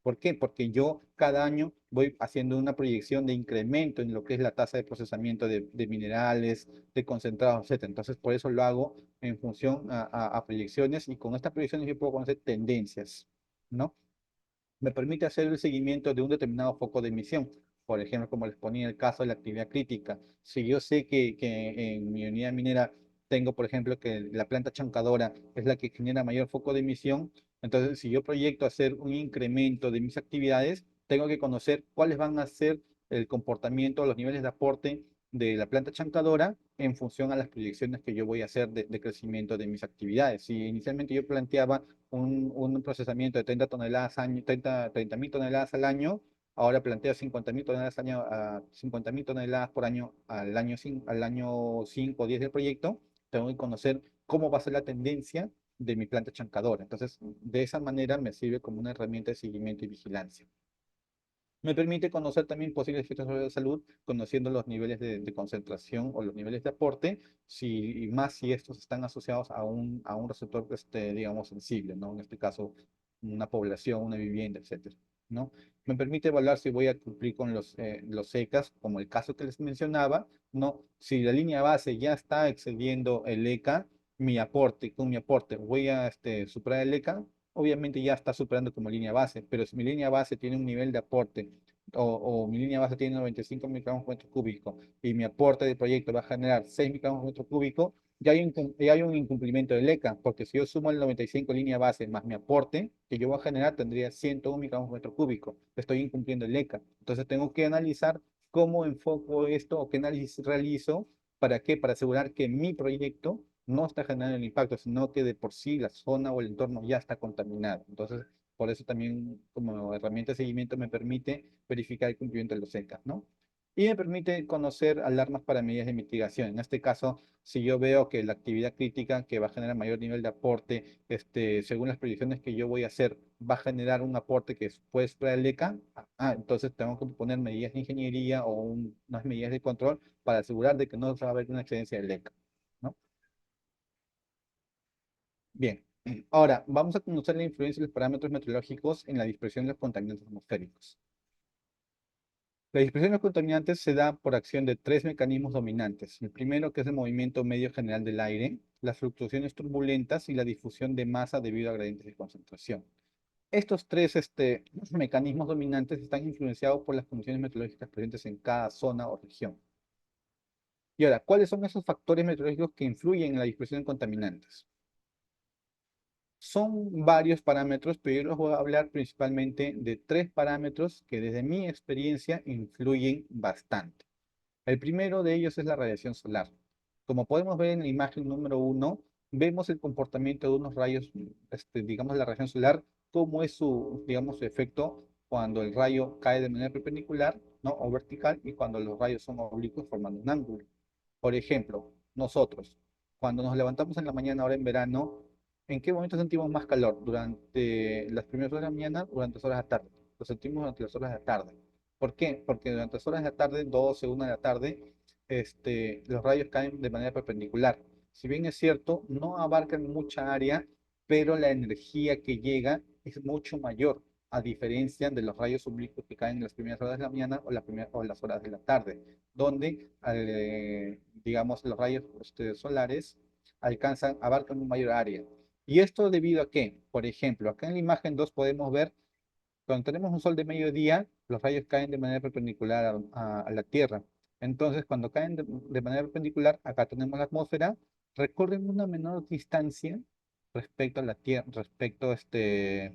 ¿Por qué? Porque yo cada año voy haciendo una proyección de incremento en lo que es la tasa de procesamiento de minerales, de concentrados, etcétera. Entonces, por eso lo hago en función a proyecciones, y con estas proyecciones yo puedo conocer tendencias, ¿no? Me permite hacer el seguimiento de un determinado foco de emisión. Por ejemplo, como les ponía el caso de la actividad crítica. Si yo sé que en mi unidad minera tengo, por ejemplo, que la planta chancadora es la que genera mayor foco de emisión, entonces si yo proyecto hacer un incremento de mis actividades, tengo que conocer cuáles van a ser el comportamiento, los niveles de aporte de la planta chancadora en función a las proyecciones que yo voy a hacer de crecimiento de mis actividades. Si inicialmente yo planteaba un procesamiento de 30 toneladas año, 30.000 toneladas al año, ahora planteo 50.000 toneladas, 50.000 toneladas por año al año 5 o 10 del proyecto. Tengo que conocer cómo va a ser la tendencia de mi planta chancadora. Entonces, de esa manera me sirve como una herramienta de seguimiento y vigilancia. Me permite conocer también posibles efectos sobre la salud, conociendo los niveles de concentración o los niveles de aporte, y más si estos están asociados a un receptor, digamos, sensible, ¿no? En este caso, una población, una vivienda, etcétera, ¿no? Me permite evaluar si voy a cumplir con los ECAs, como el caso que les mencionaba, ¿no? Si la línea base ya está excediendo el ECA, con mi aporte voy a superar el ECA. Obviamente ya está superando como línea base, pero si mi línea base tiene un nivel de aporte, o mi línea base tiene 95 microgramos por metro cúbico, y mi aporte de proyecto va a generar 6 microgramos por metro cúbico, ya hay un incumplimiento del ECA, porque si yo sumo el 95 línea base más mi aporte que yo voy a generar, tendría 101 microgramos por metro cúbico. Estoy incumpliendo el ECA. Entonces tengo que analizar cómo enfoco esto o qué análisis realizo. ¿Para qué? Para asegurar que mi proyecto no está generando el impacto, sino que de por sí la zona o el entorno ya está contaminado. Entonces, por eso también como herramienta de seguimiento me permite verificar el cumplimiento de los ECA, ¿no? Y me permite conocer alarmas para medidas de mitigación. En este caso, si yo veo que la actividad crítica que va a generar mayor nivel de aporte, según las proyecciones que yo voy a hacer, va a generar un aporte que puede superar el ECA, entonces tengo que poner medidas de ingeniería o unas medidas de control para asegurar de que no va a haber una excedencia del ECA, ¿no? Bien, ahora vamos a conocer la influencia de los parámetros meteorológicos en la dispersión de los contaminantes atmosféricos. La dispersión de los contaminantes se da por acción de tres mecanismos dominantes. El primero, que es el movimiento medio general del aire, las fluctuaciones turbulentas y la difusión de masa debido a gradientes de concentración. Estos tres mecanismos dominantes están influenciados por las condiciones meteorológicas presentes en cada zona o región. Y ahora, ¿cuáles son esos factores meteorológicos que influyen en la dispersión de contaminantes? Son varios parámetros, pero yo les voy a hablar principalmente de tres parámetros que desde mi experiencia influyen bastante. El primero de ellos es la radiación solar. Como podemos ver en la imagen número 1, vemos el comportamiento de unos rayos, digamos, la radiación solar, cómo es digamos, su efecto cuando el rayo cae de manera perpendicular, ¿no? O vertical, y cuando los rayos son oblicuos formando un ángulo. Por ejemplo, nosotros, cuando nos levantamos en la mañana, ahora en verano, ¿en qué momento sentimos más calor? ¿Durante las primeras horas de la mañana o durante las horas de la tarde? Lo sentimos durante las horas de la tarde. ¿Por qué? Porque durante las horas de la tarde, 12, 1 de la tarde, los rayos caen de manera perpendicular. Si bien es cierto, no abarcan mucha área, pero la energía que llega es mucho mayor, a diferencia de los rayos oblicuos que caen en las primeras horas de la mañana o las horas de la tarde, donde, digamos, los rayos solares abarcan un mayor área. ¿Y esto debido a qué? Por ejemplo, acá en la imagen 2 podemos ver, cuando tenemos un sol de mediodía, los rayos caen de manera perpendicular a la Tierra. Entonces, cuando caen de manera perpendicular, acá tenemos la atmósfera, recorren una menor distancia respecto a la Tierra,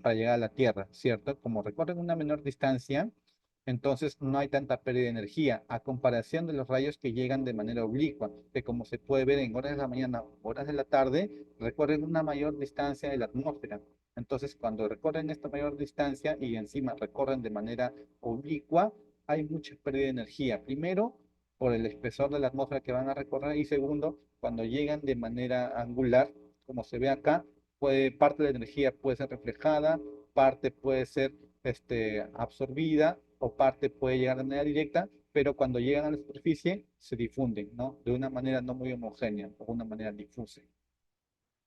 para llegar a la Tierra, ¿cierto? Como recorren una menor distancia, entonces no hay tanta pérdida de energía, a comparación de los rayos que llegan de manera oblicua, que como se puede ver en horas de la mañana, horas de la tarde, recorren una mayor distancia de la atmósfera. Entonces, cuando recorren esta mayor distancia y encima recorren de manera oblicua, hay mucha pérdida de energía. Primero, por el espesor de la atmósfera que van a recorrer y segundo, cuando llegan de manera angular, como se ve acá, parte de la energía puede ser reflejada, parte puede ser absorbida o parte puede llegar de manera directa, pero cuando llegan a la superficie se difunden, ¿no? De una manera no muy homogénea o de una manera difusa,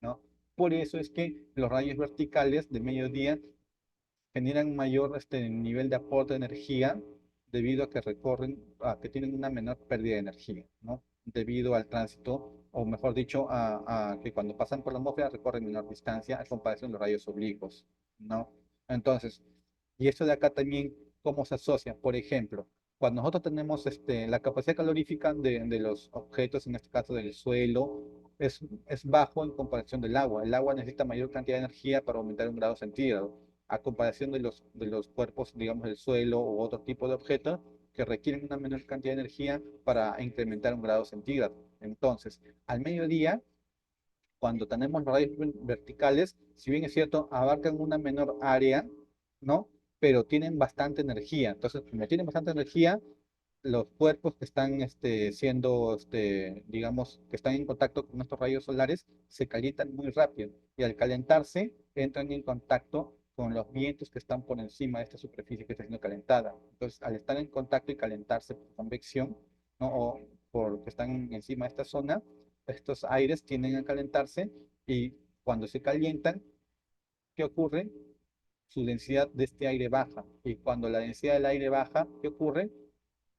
¿no? Por eso es que los rayos verticales de mediodía generan mayor nivel de aporte de energía debido a que que tienen una menor pérdida de energía, ¿no? Debido al tránsito, o mejor dicho, a que cuando pasan por la atmósfera recorren menor distancia a comparación de los rayos oblicuos, ¿no? Entonces, y esto de acá también, ¿cómo se asocia? Por ejemplo, cuando nosotros tenemos la capacidad calorífica de los objetos, en este caso del suelo, es bajo en comparación del agua. El agua necesita mayor cantidad de energía para aumentar 1 grado centígrado, a comparación de los cuerpos, digamos, del suelo u otro tipo de objetos que requieren una menor cantidad de energía para incrementar 1 grado centígrado. Entonces, al mediodía, cuando tenemos los rayos verticales, si bien es cierto, abarcan una menor área, ¿no? Pero tienen bastante energía. Entonces, como tienen bastante energía, los cuerpos que están digamos, que están en contacto con estos rayos solares, se calientan muy rápido y al calentarse entran en contacto con los vientos que están por encima de esta superficie que está siendo calentada. Entonces, al estar en contacto y calentarse por convección, ¿no? O porque están encima de esta zona, estos aires tienden a calentarse y cuando se calientan, ¿qué ocurre? Su densidad de este aire baja. Y cuando la densidad del aire baja, ¿qué ocurre?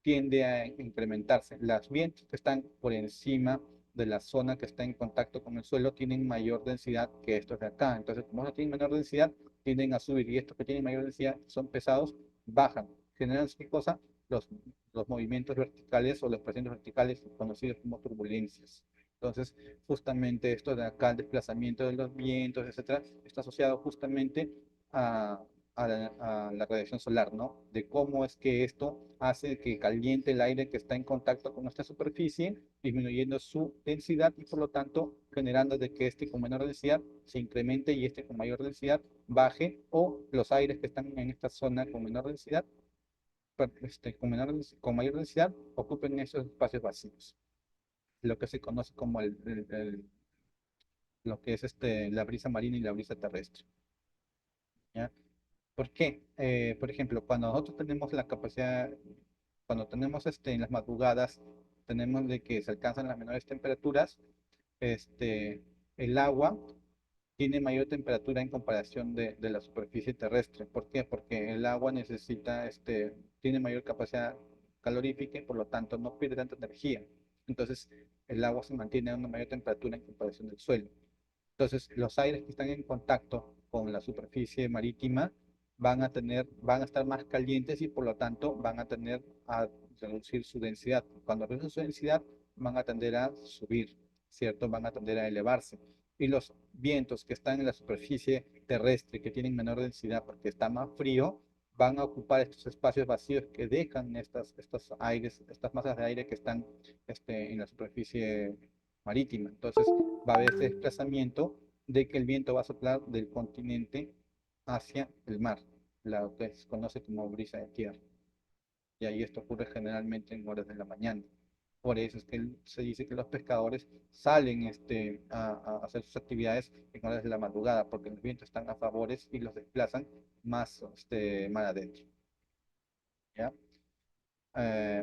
Tiende a incrementarse. Los vientos que están por encima de la zona que está en contacto con el suelo tienen mayor densidad que estos de acá. Entonces, como no tienen menor densidad, tienden a subir. Y estos que tienen mayor densidad, son pesados, bajan. Generan, ¿qué cosa? Los movimientos verticales o los presiones verticales conocidos como turbulencias. Entonces, justamente esto de acá, el desplazamiento de los vientos, etcétera, está asociado justamente a, a la radiación solar, ¿no? De cómo es que esto hace que caliente el aire que está en contacto con nuestra superficie, disminuyendo su densidad y por lo tanto generando de que este con menor densidad se incremente y este con mayor densidad baje, o los aires que están en esta zona con menor densidad, con mayor densidad ocupen esos espacios vacíos, lo que se conoce como lo que es la brisa marina y la brisa terrestre, ¿ya? ¿Por qué? Por ejemplo, cuando nosotros tenemos la capacidad, cuando tenemos en las madrugadas, tenemos de que se alcanzan las menores temperaturas, este, el agua tiene mayor temperatura en comparación de la superficie terrestre. ¿Por qué? Porque el agua tiene mayor capacidad calorífica y por lo tanto no pierde tanta energía. Entonces, el agua se mantiene a una mayor temperatura en comparación del suelo. Entonces, los aires que están en contacto con la superficie marítima van a estar más calientes y por lo tanto van a tener a reducir su densidad. Cuando reducen su densidad, van a tender a subir, ¿cierto? Van a tender a elevarse. Y los vientos que están en la superficie terrestre, que tienen menor densidad porque está más frío, van a ocupar estos espacios vacíos que dejan estos aires, estas masas de aire que están en la superficie marítima. Entonces, va a haber este desplazamiento de que el viento va a soplar del continente hacia el mar, lo que se conoce como brisa de tierra. Y ahí esto ocurre generalmente en horas de la mañana. Por eso es que se dice que los pescadores salen a hacer sus actividades en horas de la madrugada, porque los vientos están a favores y los desplazan más, mar adentro, ¿ya?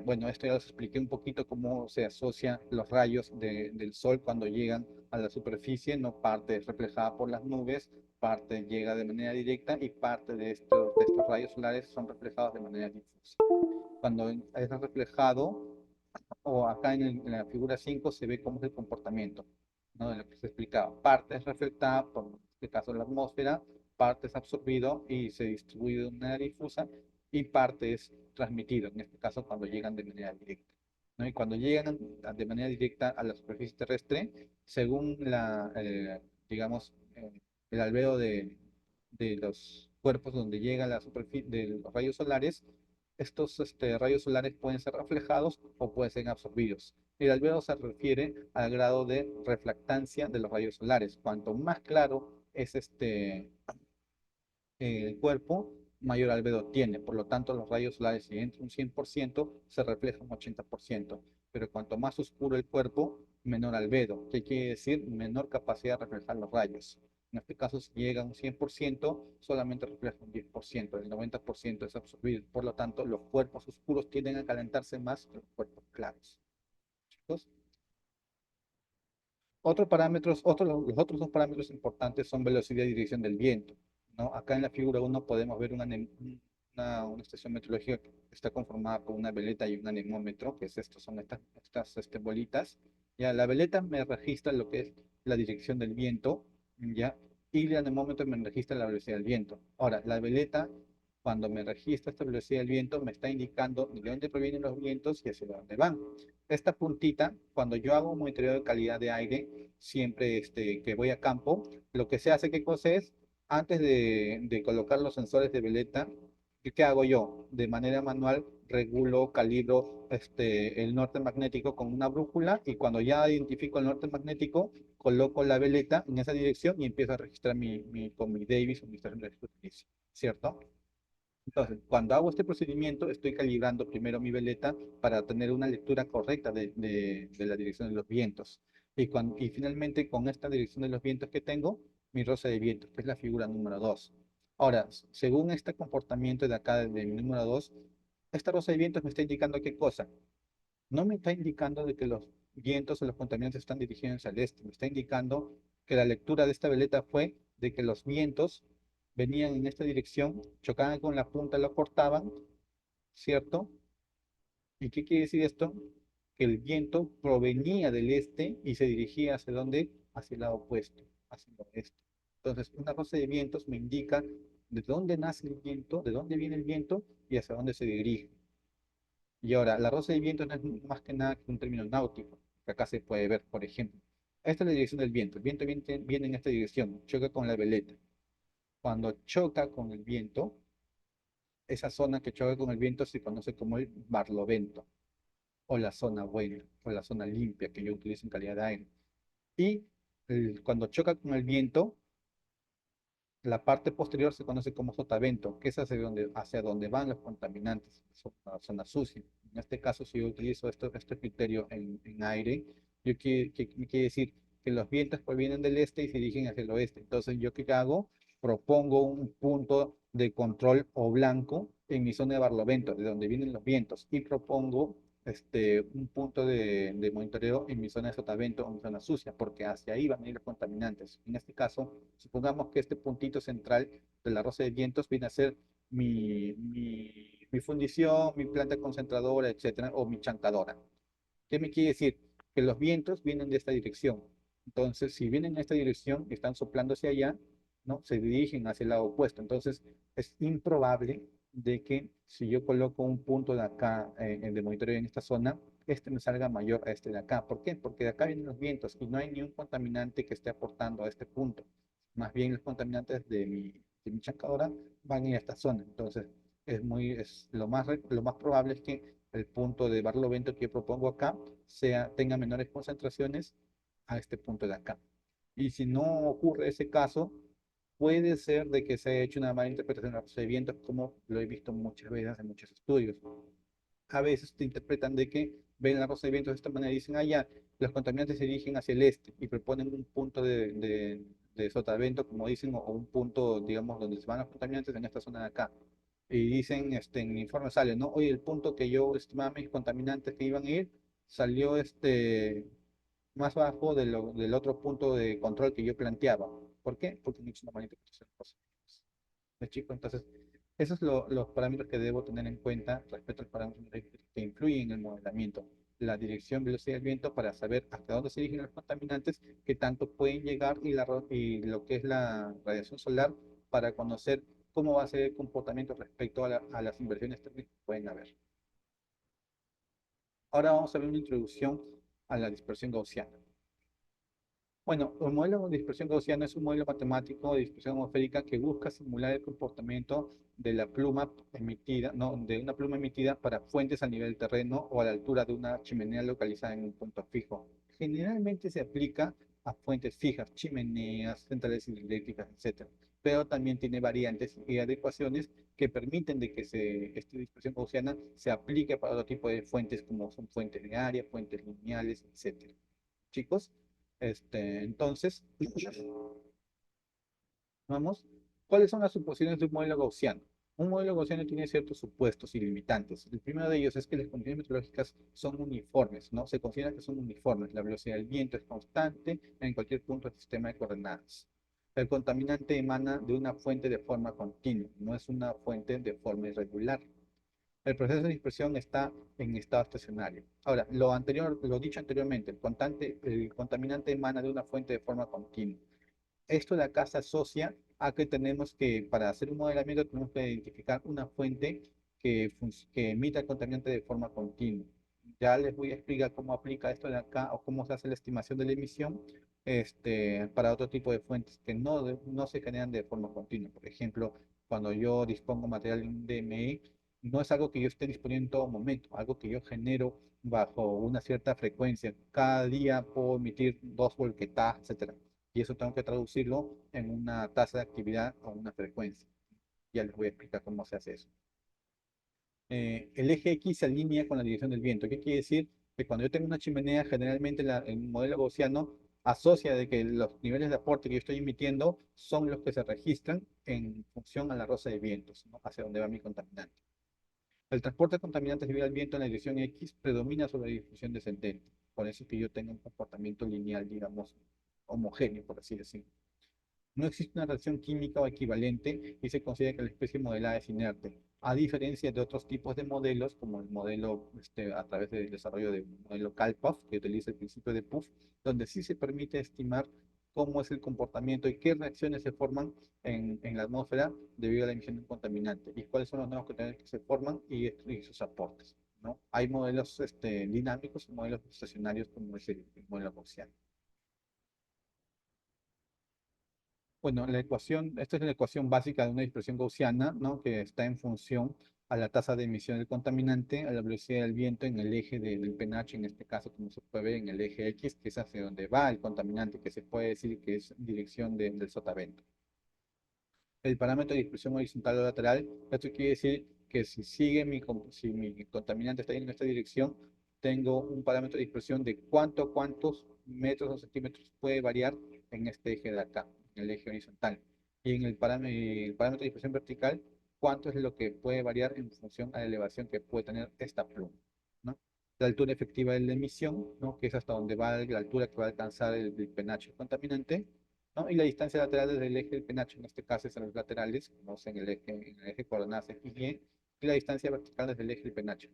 Bueno, esto ya les expliqué un poquito cómo se asocian los rayos del sol cuando llegan a la superficie, no parte es reflejada por las nubes, parte llega de manera directa y parte de estos rayos solares son reflejados de manera difusa. Cuando es reflejado, o acá en la figura 5 se ve cómo es el comportamiento, ¿no? De lo que se explicaba. Parte es reflectada por, en este caso, la atmósfera, parte es absorbido y se distribuye de manera difusa, y parte es transmitido, en este caso cuando llegan de manera directa, ¿no? Y cuando llegan de manera directa a la superficie terrestre, según digamos, el albedo de los cuerpos donde llega la superficie de los rayos solares, estos rayos solares pueden ser reflejados o pueden ser absorbidos. El albedo se refiere al grado de refractancia de los rayos solares. Cuanto más claro es el cuerpo, mayor albedo tiene. Por lo tanto, los rayos solares, si entra un 100%, se refleja un 80%. Pero cuanto más oscuro el cuerpo, menor albedo. ¿Qué quiere decir? Menor capacidad de reflejar los rayos. En este caso, si llega a un 100%, solamente refleja un 10%. El 90% es absorbido. Por lo tanto, los cuerpos oscuros tienden a calentarse más que los cuerpos claros. ¿Chicos? Los otros dos parámetros importantes son velocidad y dirección del viento, ¿no? Acá en la figura 1 podemos ver una estación meteorológica que está conformada por una veleta y un anemómetro, que es son estas bolitas. Ya, la veleta me registra lo que es la dirección del viento, ¿ya? Y el anemómetro me registra la velocidad del viento. Ahora, la veleta, cuando me registra esta velocidad del viento, me está indicando de dónde provienen los vientos y hacia dónde van. Esta puntita, cuando yo hago un monitoreo de calidad de aire, siempre que voy a campo, lo que se hace, ¿qué cosa es? Antes de colocar los sensores de veleta, ¿qué hago yo? De manera manual, regulo, calibro el norte magnético con una brújula, y cuando ya identifico el norte magnético, coloco la veleta en esa dirección y empiezo a registrar con mi Davis o mi estación de registro de inicio, ¿cierto? Entonces, cuando hago este procedimiento, estoy calibrando primero mi veleta para tener una lectura correcta de la dirección de los vientos. Y finalmente, con esta dirección de los vientos que tengo, mi rosa de vientos, que es la figura número 2. Ahora, según este comportamiento de acá, de mi número 2, esta rosa de vientos me está indicando qué cosa. No me está indicando de que los vientos o los contaminantes están dirigidos al este. Me está indicando que la lectura de esta veleta fue de que los vientos venían en esta dirección, chocaban con la punta, lo cortaban, ¿cierto? ¿Y qué quiere decir esto? Que el viento provenía del este y se dirigía hacia dónde, hacia el lado opuesto, hacia el oeste. Entonces, una rosa de vientos me indica de dónde nace el viento, de dónde viene el viento y hacia dónde se dirige. Y ahora, la rosa de viento no es más que nada que un término náutico, que acá se puede ver, por ejemplo. Esta es la dirección del viento. El viento viene en esta dirección, choca con la veleta. Cuando choca con el viento, esa zona que choca con el viento se conoce como el barlovento, o la zona buena, o la zona limpia que yo utilizo en calidad de aire. Y cuando choca con el viento, la parte posterior se conoce como sotavento, que es hacia donde van los contaminantes, la zona sucia. En este caso, si yo utilizo este criterio en aire, me quiere decir que los vientos provienen del este y se dirigen hacia el oeste. Entonces, ¿yo qué hago? Propongo un punto de control o blanco en mi zona de barlovento, de donde vienen los vientos, y propongo un punto de monitoreo en mi zona de sotavento o mi zona sucia, porque hacia ahí van a ir los contaminantes. En este caso, supongamos que este puntito central de la rosa de vientos viene a ser mi fundición, mi planta concentradora, etcétera, o mi chancadora. ¿Qué me quiere decir? Que los vientos vienen de esta dirección. Entonces, si vienen en esta dirección y están soplando hacia allá, ¿no? Se dirigen hacia el lado opuesto. Entonces, es improbable de que si yo coloco un punto de acá de monitoreo en esta zona, este me salga mayor a este de acá. ¿Por qué? Porque de acá vienen los vientos y no hay ni un contaminante que esté aportando a este punto. Más bien los contaminantes de mi chancadora van en esta zona. Entonces, lo más probable es que el punto de barlovento que yo propongo acá tenga menores concentraciones a este punto de acá. Y si no ocurre ese caso, puede ser de que se haya hecho una mala interpretación de los vientos, como lo he visto muchas veces en muchos estudios. a veces te interpretan de que ven la rosa de vientos de esta manera y dicen, ah, ya, los contaminantes se dirigen hacia el este y proponen un punto de sotavento, como dicen, o un punto, digamos, donde se van los contaminantes en esta zona de acá. Y dicen, en el informe sale, ¿no? Oye, el punto que yo estimaba mis contaminantes que iban a ir salió más bajo del otro punto de control que yo planteaba. ¿Por qué? Porque no hizo una mala interpretación de los parámetros. ¿Ves, chico? Entonces, esos son los parámetros que debo tener en cuenta respecto a los parámetros que influyen en el modelamiento. La dirección, velocidad del viento para saber hasta dónde se dirigen los contaminantes, qué tanto pueden llegar y lo que es la radiación solar para conocer cómo va a ser el comportamiento respecto a las inversiones térmicas que pueden haber. Ahora vamos a ver una introducción a la dispersión gaussiana. Bueno, el modelo de dispersión gaussiana es un modelo matemático de dispersión atmosférica que busca simular el comportamiento de la pluma emitida, no, de una pluma emitida para fuentes a nivel del terreno o a la altura de una chimenea localizada en un punto fijo. Generalmente se aplica a fuentes fijas, chimeneas, centrales hidroeléctricas, etcétera. Pero también tiene variantes y adecuaciones que permiten de que esta dispersión gaussiana se aplique para otro tipo de fuentes como son fuentes de área, fuentes lineales, etcétera. Chicos. Entonces, vamos, ¿cuáles son las suposiciones de un modelo gaussiano? Un modelo gaussiano tiene ciertos supuestos y limitantes. El primero de ellos es que las condiciones meteorológicas son uniformes, ¿no? Se considera que son uniformes. La velocidad del viento es constante en cualquier punto del sistema de coordenadas. El contaminante emana de una fuente de forma continua, no es una fuente de forma irregular. El proceso de dispersión está en estado estacionario. Ahora, lo dicho anteriormente, el contaminante emana de una fuente de forma continua. Esto de acá se asocia a que tenemos que, para hacer un modelamiento, tenemos que identificar una fuente que emita el contaminante de forma continua. Ya les voy a explicar cómo aplica esto de acá o cómo se hace la estimación de la emisión para otro tipo de fuentes que no se generan de forma continua. Por ejemplo, cuando yo dispongo material en un DMI, no es algo que yo esté disponiendo en todo momento, algo que yo genero bajo una cierta frecuencia. Cada día puedo emitir 2 volquetas, etcétera, y eso tengo que traducirlo en una tasa de actividad o una frecuencia. Ya les voy a explicar cómo se hace eso. El eje X se alinea con la dirección del viento. ¿Qué quiere decir? Que cuando yo tengo una chimenea, generalmente el modelo gaussiano asocia de que los niveles de aporte que yo estoy emitiendo son los que se registran en función a la rosa de vientos, ¿no? Hacia donde va mi contaminante. El transporte de contaminantes debido al viento en la dirección X predomina sobre la difusión descendente. Por eso es que yo tengo un comportamiento lineal, digamos, homogéneo, por así decirlo. No existe una reacción química o equivalente y se considera que la especie modelada es inerte, a diferencia de otros tipos de modelos, como el modelo a través del desarrollo del modelo CalPUF, que utiliza el principio de Puff, donde sí se permite estimar cómo es el comportamiento y qué reacciones se forman en la atmósfera debido a la emisión de un contaminante y cuáles son los nuevos contaminantes que se forman y sus aportes, ¿no? Hay modelos dinámicos y modelos estacionarios como es el modelo gaussiano. Bueno, esta es la ecuación básica de una dispersión gaussiana, ¿no? Que está en función a la tasa de emisión del contaminante, a la velocidad del viento en el eje del pH, en este caso, como se puede ver en el eje X, que es hacia donde va el contaminante, que se puede decir que es dirección del sotavento. El parámetro de dispersión horizontal o lateral, esto quiere decir que si mi contaminante está yendo en esta dirección, tengo un parámetro de dispersión de cuántos metros o centímetros puede variar en este eje de acá, en el eje horizontal. Y en el parámetro de dispersión vertical, cuánto es lo que puede variar en función a la elevación que puede tener esta pluma, ¿no? La altura efectiva de la emisión, ¿no? Que es hasta donde va la altura que va a alcanzar el penacho contaminante, ¿no? Y la distancia lateral desde el eje del penacho, en este caso es en los laterales, como es en el eje coordenadas X y Y, y la distancia vertical desde el eje del penacho.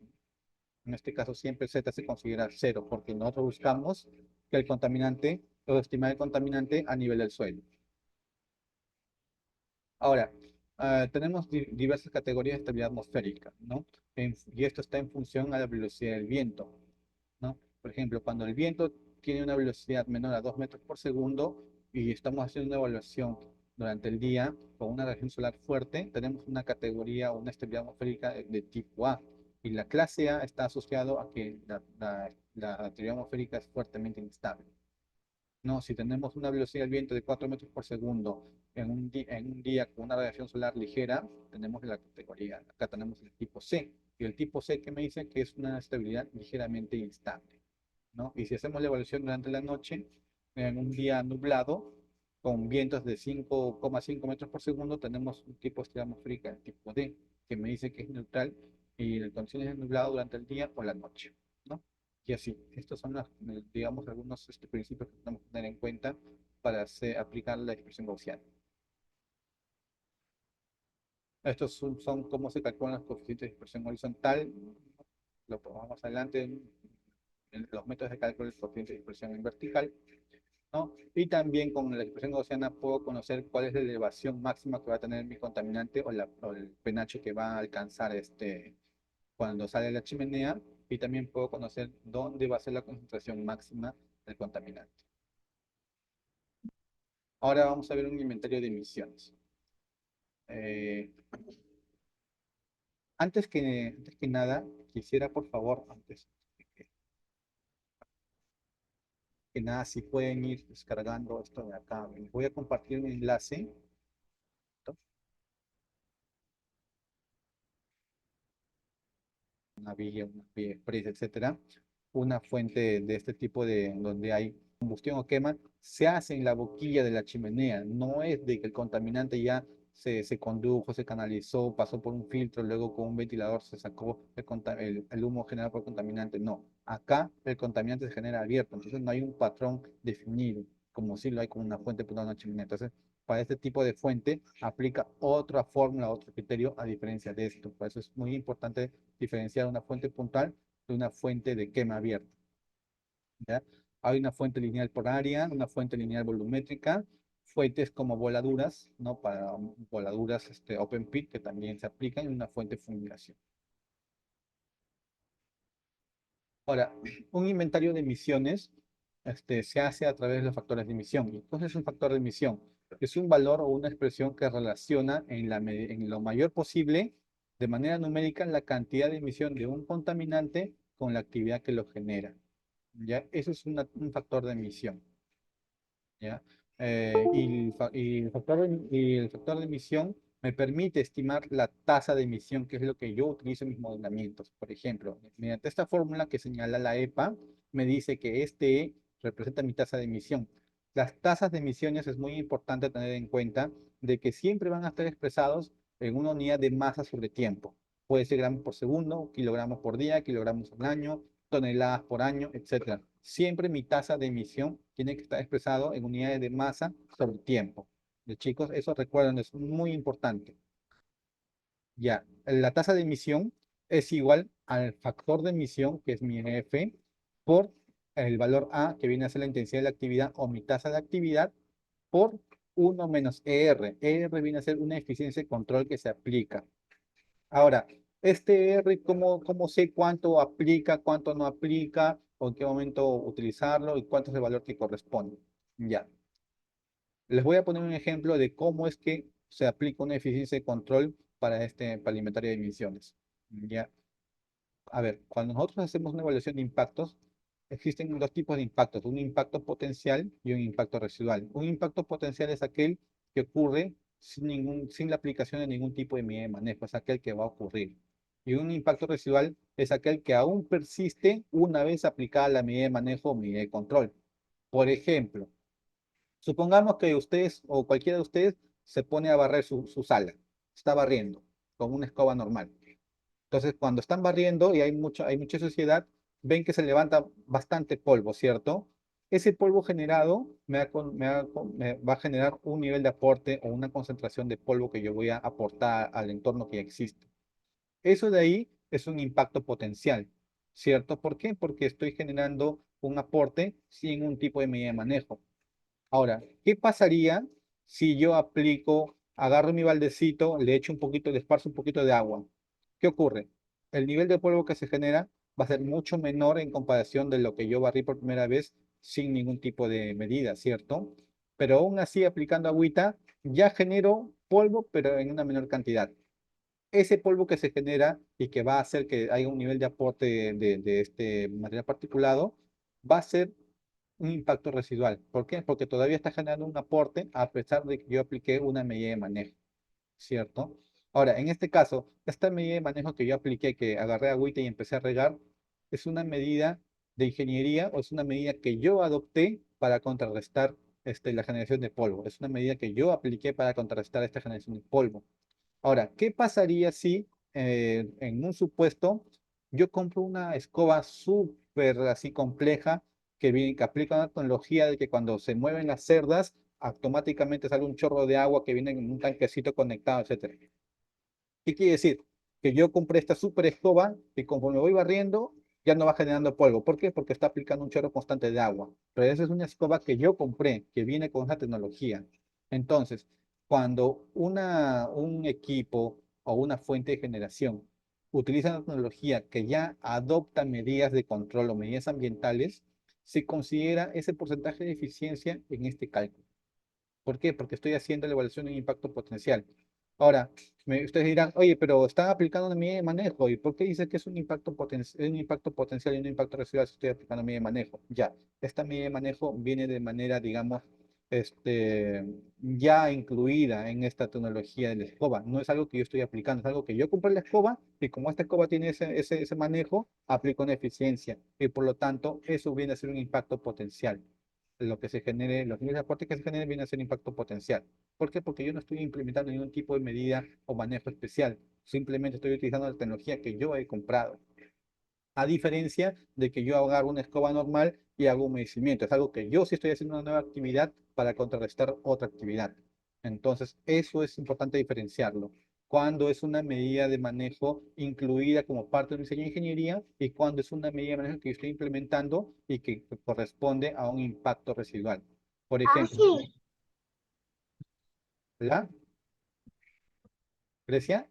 En este caso siempre Z se considera cero, porque nosotros buscamos que el contaminante, o estimar el contaminante a nivel del suelo. Ahora, tenemos diversas categorías de estabilidad atmosférica, ¿no? Y esto está en función a la velocidad del viento, ¿no? Por ejemplo, cuando el viento tiene una velocidad menor a 2 metros por segundo y estamos haciendo una evaluación durante el día con una radiación solar fuerte, tenemos una categoría o una estabilidad atmosférica de tipo A. Y la clase A está asociado a que la actividad atmosférica es fuertemente inestable. No, si tenemos una velocidad del viento de 4 metros por segundo en un día con una radiación solar ligera, tenemos la categoría, acá tenemos el tipo C. Y el tipo C que me dice que es una estabilidad ligeramente instable, ¿no? Y si hacemos la evaluación durante la noche, en un día nublado, con vientos de 5,5 metros por segundo, tenemos un tipo de estrella atmosférica, el tipo D, que me dice que es neutral y en condiciones de nublado durante el día o la noche, ¿no? Y así, estos son digamos, algunos principios que tenemos que tener en cuenta para aplicar la dispersión gaussiana. Estos son cómo se calculan los coeficientes de dispersión horizontal. Lo ponemos más adelante en los métodos de cálculo del coeficiente de dispersión en vertical, ¿no? Y también con la dispersión gaussiana puedo conocer cuál es la elevación máxima que va a tener mi contaminante o el pH que va a alcanzar cuando sale de la chimenea. Y también puedo conocer dónde va a ser la concentración máxima del contaminante. Ahora vamos a ver un inventario de emisiones. Eh, antes que nada, quisiera por favor, antes que nada, si pueden ir descargando esto de acá. Les voy a compartir un enlace, ¿no? Una vía express, etcétera. Una fuente de este tipo donde hay combustión o quema, se hace en la boquilla de la chimenea. No es de que el contaminante ya se condujo, se canalizó, pasó por un filtro, luego con un ventilador se sacó el humo generado por el contaminante. No, acá el contaminante se genera abierto, entonces no hay un patrón definido, como si lo hay con una fuente por una chimenea. Entonces, para este tipo de fuente aplica otra fórmula, otro criterio a diferencia de esto. Por eso es muy importante diferenciar una fuente puntual de una fuente de quema abierta, ¿ya? Hay una fuente lineal por área, una fuente lineal volumétrica, fuentes como voladuras, ¿no? Para voladuras open pit que también se aplican, y una fuente de fumigación. Ahora, un inventario de emisiones se hace a través de los factores de emisión. Entonces, un factor de emisión es un valor o una expresión que relaciona en lo mayor posible, de manera numérica, la cantidad de emisión de un contaminante con la actividad que lo genera. ¿Ya? Eso es un factor de emisión. ¿Ya? Y el factor de emisión me permite estimar la tasa de emisión, que es lo que yo utilizo en mis modelamientos. Por ejemplo, mediante esta fórmula que señala la EPA, me dice que este E representa mi tasa de emisión. Las tasas de emisiones es muy importante tener en cuenta de que siempre van a estar expresados en una unidad de masa sobre tiempo. Puede ser gramos por segundo, kilogramos por día, kilogramos al año, toneladas por año, etcétera. Siempre mi tasa de emisión tiene que estar expresado en unidades de masa sobre tiempo. De chicos, eso recuerden, es muy importante. Ya, la tasa de emisión es igual al factor de emisión, que es mi F, por el valor A, que viene a ser la intensidad de la actividad, o mi tasa de actividad, por 1 menos ER. ER viene a ser una eficiencia de control que se aplica. Ahora, este R, ¿cómo sé cuánto aplica, cuánto no aplica, o en qué momento utilizarlo y cuánto es el valor que corresponde? Ya. Les voy a poner un ejemplo de cómo es que se aplica una eficiencia de control para el inventario de emisiones. Ya. A ver, cuando nosotros hacemos una evaluación de impactos, existen dos tipos de impactos, un impacto potencial y un impacto residual. Un impacto potencial es aquel que ocurre sin la aplicación de ningún tipo de medida de manejo, es aquel que va a ocurrir. Y un impacto residual es aquel que aún persiste una vez aplicada la medida de manejo o medida de control. Por ejemplo, supongamos que ustedes o cualquiera de ustedes se pone a barrer su sala, está barriendo con una escoba normal. Entonces, cuando están barriendo y hay mucha suciedad, ven que se levanta bastante polvo, ¿cierto? Ese polvo generado me va a generar un nivel de aporte o una concentración de polvo que yo voy a aportar al entorno que ya existe. Eso de ahí es un impacto potencial, ¿cierto? ¿Por qué? Porque estoy generando un aporte sin un tipo de medida de manejo. Ahora, ¿qué pasaría si yo agarro mi baldecito, le echo un poquito, le esparzo un poquito de agua? ¿Qué ocurre? El nivel de polvo que se genera va a ser mucho menor en comparación de lo que yo barrí por primera vez sin ningún tipo de medida, ¿cierto? Pero aún así, aplicando agüita, ya genero polvo, pero en una menor cantidad. Ese polvo que se genera y que va a hacer que haya un nivel de aporte de este material particulado, va a ser un impacto residual. ¿Por qué? Porque todavía está generando un aporte a pesar de que yo apliqué una medida de manejo, ¿cierto? Ahora, en este caso, esta medida de manejo que yo apliqué, que agarré agüita y empecé a regar, es una medida de ingeniería o es una medida que yo adopté para contrarrestar la generación de polvo. Es una medida que yo apliqué para contrarrestar esta generación de polvo. Ahora, ¿qué pasaría si en un supuesto yo compro una escoba súper así compleja que aplica una tecnología de que cuando se mueven las cerdas automáticamente sale un chorro de agua que viene en un tanquecito conectado, etcétera? ¿Qué quiere decir? Que yo compré esta super escoba y conforme voy barriendo ya no va generando polvo. ¿Por qué? Porque está aplicando un chorro constante de agua. Pero esa es una escoba que yo compré, que viene con esa tecnología. Entonces, cuando un equipo o una fuente de generación utiliza una tecnología que ya adopta medidas de control o medidas ambientales, se considera ese porcentaje de eficiencia en este cálculo. ¿Por qué? Porque estoy haciendo la evaluación de impacto potencial. Ahora, ustedes dirán, oye, pero está aplicando una medida de manejo. ¿Y por qué dice que es un impacto potencial y un impacto residual si estoy aplicando medida de manejo? Ya, esta medida de manejo viene de manera, digamos, ya incluida en esta tecnología de la escoba. No es algo que yo estoy aplicando, es algo que yo compré la escoba y como esta escoba tiene ese manejo, aplico una eficiencia y por lo tanto eso viene a ser un impacto potencial. Lo que se genere, los niveles de aporte que se generen viene a ser impacto potencial. ¿Por qué? Porque yo no estoy implementando ningún tipo de medida o manejo especial. Simplemente estoy utilizando la tecnología que yo he comprado. A diferencia de que yo agarro una escoba normal y hago un medicimiento. Es algo que yo sí estoy haciendo una nueva actividad para contrarrestar otra actividad. Entonces, eso es importante diferenciarlo. Cuando es una medida de manejo incluida como parte de un diseño de ingeniería y cuando es una medida de manejo que yo estoy implementando y que corresponde a un impacto residual. Por ejemplo, ¿la? ¿Grecia?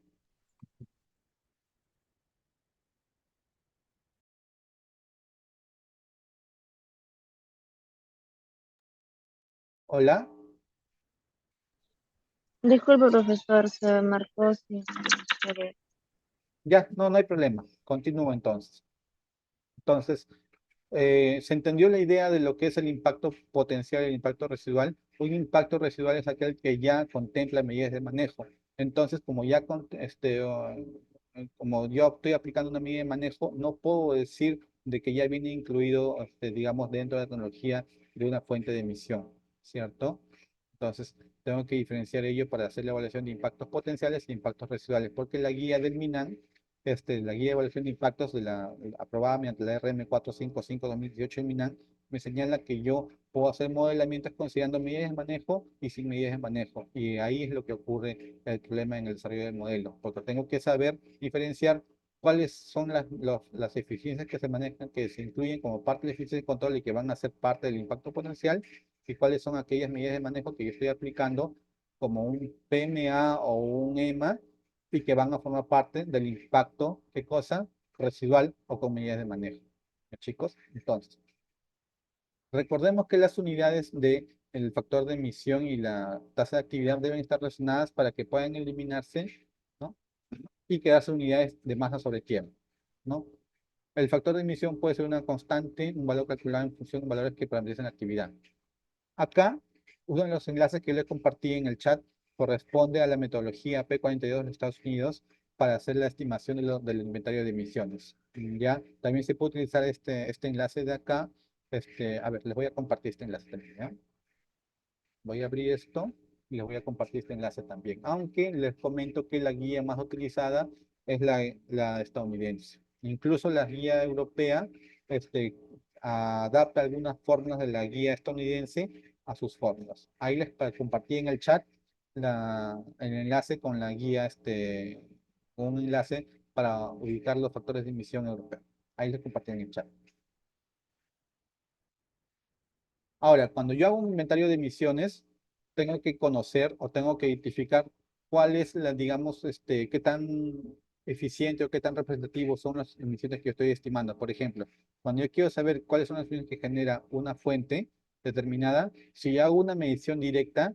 ¿Hola? Disculpe, profesor, se marcó sin querer. Ya, no, no hay problema. Continúo entonces. Entonces, se entendió la idea de lo que es el impacto potencial y el impacto residual. Un impacto residual es aquel que ya contempla medidas de manejo. Entonces, como yo estoy aplicando una medida de manejo, no puedo decir de que ya viene incluido, digamos, dentro de la tecnología de una fuente de emisión, ¿cierto? Entonces, tengo que diferenciar ello para hacer la evaluación de impactos potenciales e impactos residuales, porque la guía del MINAN, la guía de evaluación de impactos aprobada mediante la RM 455-2018 del MINAN, me señala que yo puedo hacer modelamientos considerando medidas de manejo y sin medidas de manejo. Y ahí es lo que ocurre el problema en el desarrollo del modelo, porque tengo que saber diferenciar cuáles son las eficiencias que se manejan, que se incluyen como parte de la eficiencia de control y que van a ser parte del impacto potencial, y cuáles son aquellas medidas de manejo que yo estoy aplicando como un PMA o un EMA y que van a formar parte del impacto, ¿qué cosa? Residual o con medidas de manejo. ¿Ya, chicos? Entonces, recordemos que las unidades de el factor de emisión y la tasa de actividad deben estar relacionadas para que puedan eliminarse, ¿no? Y quedarse unidades de masa sobre tierra, ¿no? El factor de emisión puede ser una constante, un valor calculado en función de valores que parametrizan la actividad. Acá, uno de los enlaces que le compartí en el chat corresponde a la metodología P42 de Estados Unidos para hacer la estimación del inventario de emisiones. Ya, también se puede utilizar este enlace de acá. A ver, les voy a compartir este enlace también, ¿ya? Voy a abrir esto y les voy a compartir este enlace también. Aunque les comento que la guía más utilizada es la estadounidense. Incluso la guía europea este, adapta algunas fórmulas de la guía estadounidense a sus fórmulas. Ahí les compartí en el chat el enlace con la guía, un enlace para ubicar los factores de emisión europeos. Ahí les compartí en el chat. Ahora, cuando yo hago un inventario de emisiones, tengo que conocer o tengo que identificar cuál es digamos, qué tan eficiente o qué tan representativo son las emisiones que yo estoy estimando. Por ejemplo, cuando yo quiero saber cuáles son las emisiones que genera una fuente determinada, si yo hago una medición directa,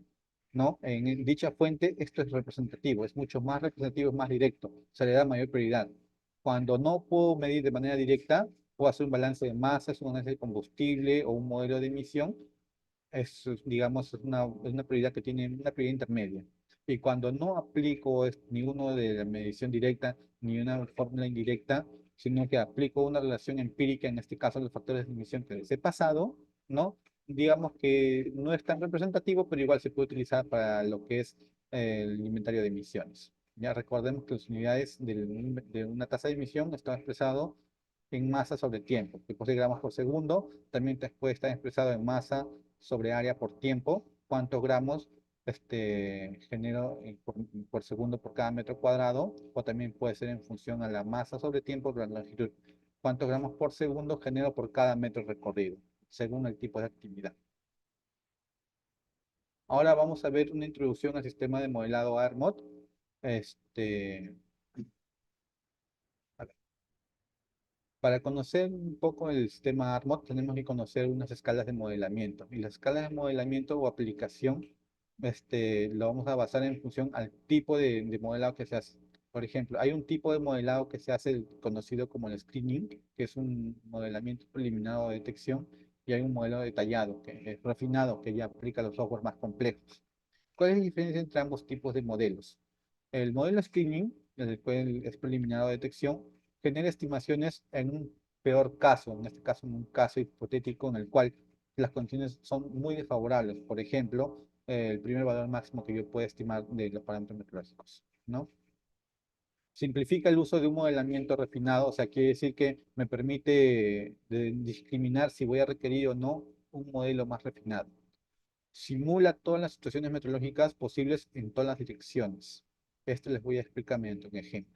¿no? En dicha fuente, esto es representativo, es mucho más representativo, es más directo, se le da mayor prioridad. Cuando no puedo medir de manera directa, puedo hacer un balance de masas, un balance de combustible o un modelo de emisión, digamos, es una prioridad que tiene una prioridad intermedia. Y cuando no aplico ni uno de la medición directa ni una fórmula indirecta, sino que aplico una relación empírica, en este caso los factores de emisión que les he pasado, ¿no? Digamos que no es tan representativo, pero igual se puede utilizar para lo que es el inventario de emisiones. Ya recordemos que las unidades de una tasa de emisión está expresado en masa sobre tiempo, que posee gramos por segundo. También puede estar expresado en masa sobre área por tiempo, cuántos gramos genero por segundo por cada metro cuadrado, o también puede ser en función a la masa sobre tiempo por la longitud. Cuántos gramos por segundo genero por cada metro recorrido, según el tipo de actividad. Ahora vamos a ver una introducción al sistema de modelado ARMOD. Este, Para conocer un poco el sistema ARMOD tenemos que conocer unas escalas de modelamiento. Y las escalas de modelamiento o aplicación lo vamos a basar en función al tipo de modelado que se hace. Por ejemplo, hay un tipo de modelado que se hace conocido como el screening, que es un modelamiento preliminar de detección, y hay un modelo detallado, que es refinado, que ya aplica los softwares más complejos. ¿Cuál es la diferencia entre ambos tipos de modelos? El modelo screening, el cual es preliminar de detección, genera estimaciones en un peor caso, en este caso en un caso hipotético en el cual las condiciones son muy desfavorables. Por ejemplo, el primer valor máximo que yo puedo estimar de los parámetros meteorológicos, ¿no? Simplifica el uso de un modelamiento refinado, o sea, quiere decir que me permite discriminar si voy a requerir o no un modelo más refinado. Simula todas las situaciones meteorológicas posibles en todas las direcciones. Esto les voy a explicar mediante un ejemplo.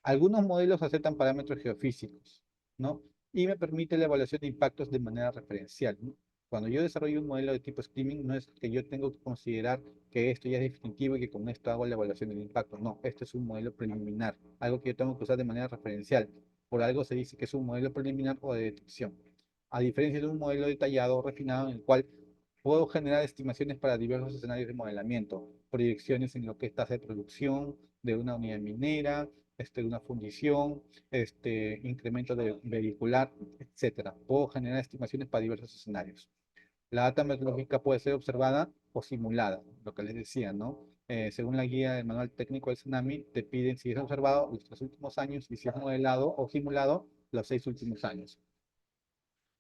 Algunos modelos aceptan parámetros geofísicos, ¿no? Y me permite la evaluación de impactos de manera referencial, ¿no? Cuando yo desarrollo un modelo de tipo streaming, no es que yo tengo que considerar que esto ya es definitivo y que con esto hago la evaluación del impacto. No, este es un modelo preliminar, algo que yo tengo que usar de manera referencial. Por algo se dice que es un modelo preliminar o de detección. A diferencia de un modelo detallado o refinado en el cual puedo generar estimaciones para diversos escenarios de modelamiento, proyecciones en lo que es tasa de producción de una unidad minera, una fundición, incremento de vehicular, etcétera. Puedo generar estimaciones para diversos escenarios. La data meteorológica puede ser observada o simulada, lo que les decía, ¿no? Según la guía del manual técnico del tsunami, te piden si es observado los 3 últimos años y si es modelado o simulado los 6 últimos años.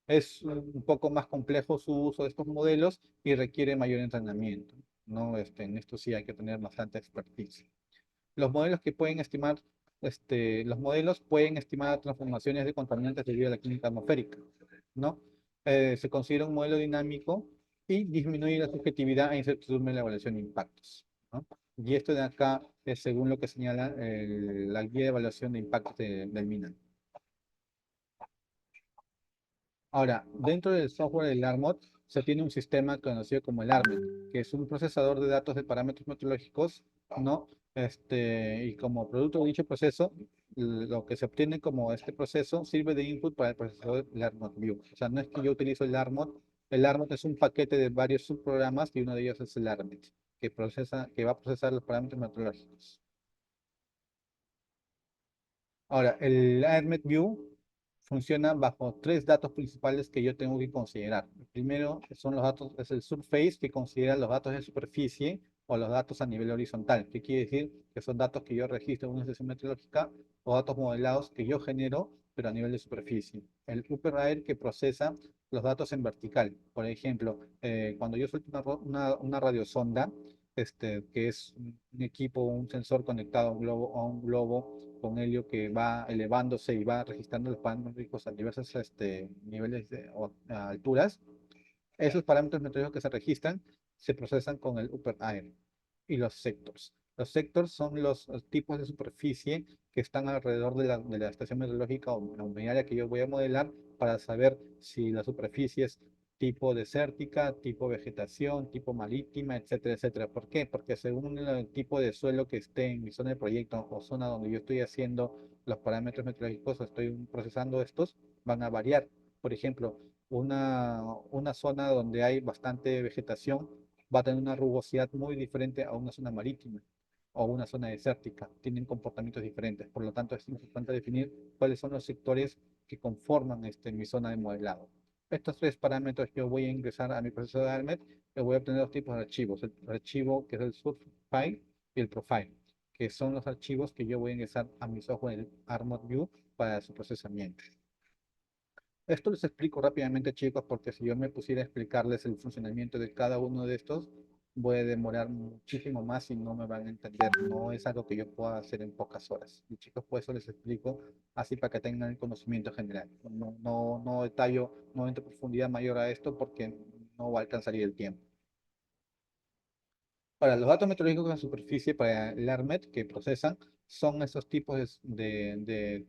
Es un poco más complejo su uso de estos modelos y requiere mayor entrenamiento, ¿no? En esto sí hay que tener bastante expertise. Los modelos que pueden estimar, los modelos pueden estimar transformaciones de contaminantes debido a la química atmosférica, ¿no? Se considera un modelo dinámico y disminuye la subjetividad e incertidumbre en la evaluación de impactos, ¿no? Y esto de acá es según lo que señala la guía de evaluación de impactos del MINA. Ahora, dentro del software del ARMOD se tiene un sistema conocido como el ARMET, que es un procesador de datos de parámetros meteorológicos, ¿no? Y como producto de dicho proceso, lo que se obtiene como este proceso sirve de input para el procesador del ARMOD View. O sea, no es que yo utilizo el ARMOD es un paquete de varios subprogramas y uno de ellos es el ARMET, que va a procesar los parámetros meteorológicos. Ahora, el AirMed View funciona bajo 3 datos principales que yo tengo que considerar. El primero son los datos, es el surface, que considera los datos de superficie o los datos a nivel horizontal, que quiere decir que son datos que yo registro en una estación meteorológica o datos modelados que yo genero, pero a nivel de superficie. El Upper Air, que procesa los datos en vertical. Por ejemplo, cuando yo suelto una radiosonda, que es un equipo, un sensor conectado a un globo con helio que va elevándose y va registrando los parámetros a diversos niveles o alturas. Esos parámetros meteorológicos que se registran se procesan con el upper air y los sectors. Los sectors son los tipos de superficie que están alrededor de la estación meteorológica o la unidad que yo voy a modelar para saber si la superficie es tipo desértica, tipo vegetación, tipo marítima, etcétera, etcétera. ¿Por qué? Porque según el tipo de suelo que esté en mi zona de proyecto o zona donde yo estoy haciendo los parámetros meteorológicos o estoy procesando estos, van a variar. Por ejemplo, una zona donde hay bastante vegetación va a tener una rugosidad muy diferente a una zona marítima o una zona desértica. Tienen comportamientos diferentes. Por lo tanto, es importante definir cuáles son los sectores que conforman mi zona de modelado. estos tres parámetros yo voy a ingresar a mi procesador de ARMET, y voy a obtener dos tipos de archivos. El archivo que es el source file y el profile, que son los archivos que yo voy a ingresar a mi software ArmorView para su procesamiento. Esto les explico rápidamente, chicos, porque si yo me pusiera a explicarles el funcionamiento de cada uno de estos, voy a demorar muchísimo más y no me van a entender. No es algo que yo pueda hacer en pocas horas. Y chicos, por eso les explico así para que tengan el conocimiento general. No detallo, no entro en profundidad mayor a esto porque no va a alcanzar el tiempo. Para los datos meteorológicos en superficie, para el ARMET que procesan, son esos tipos de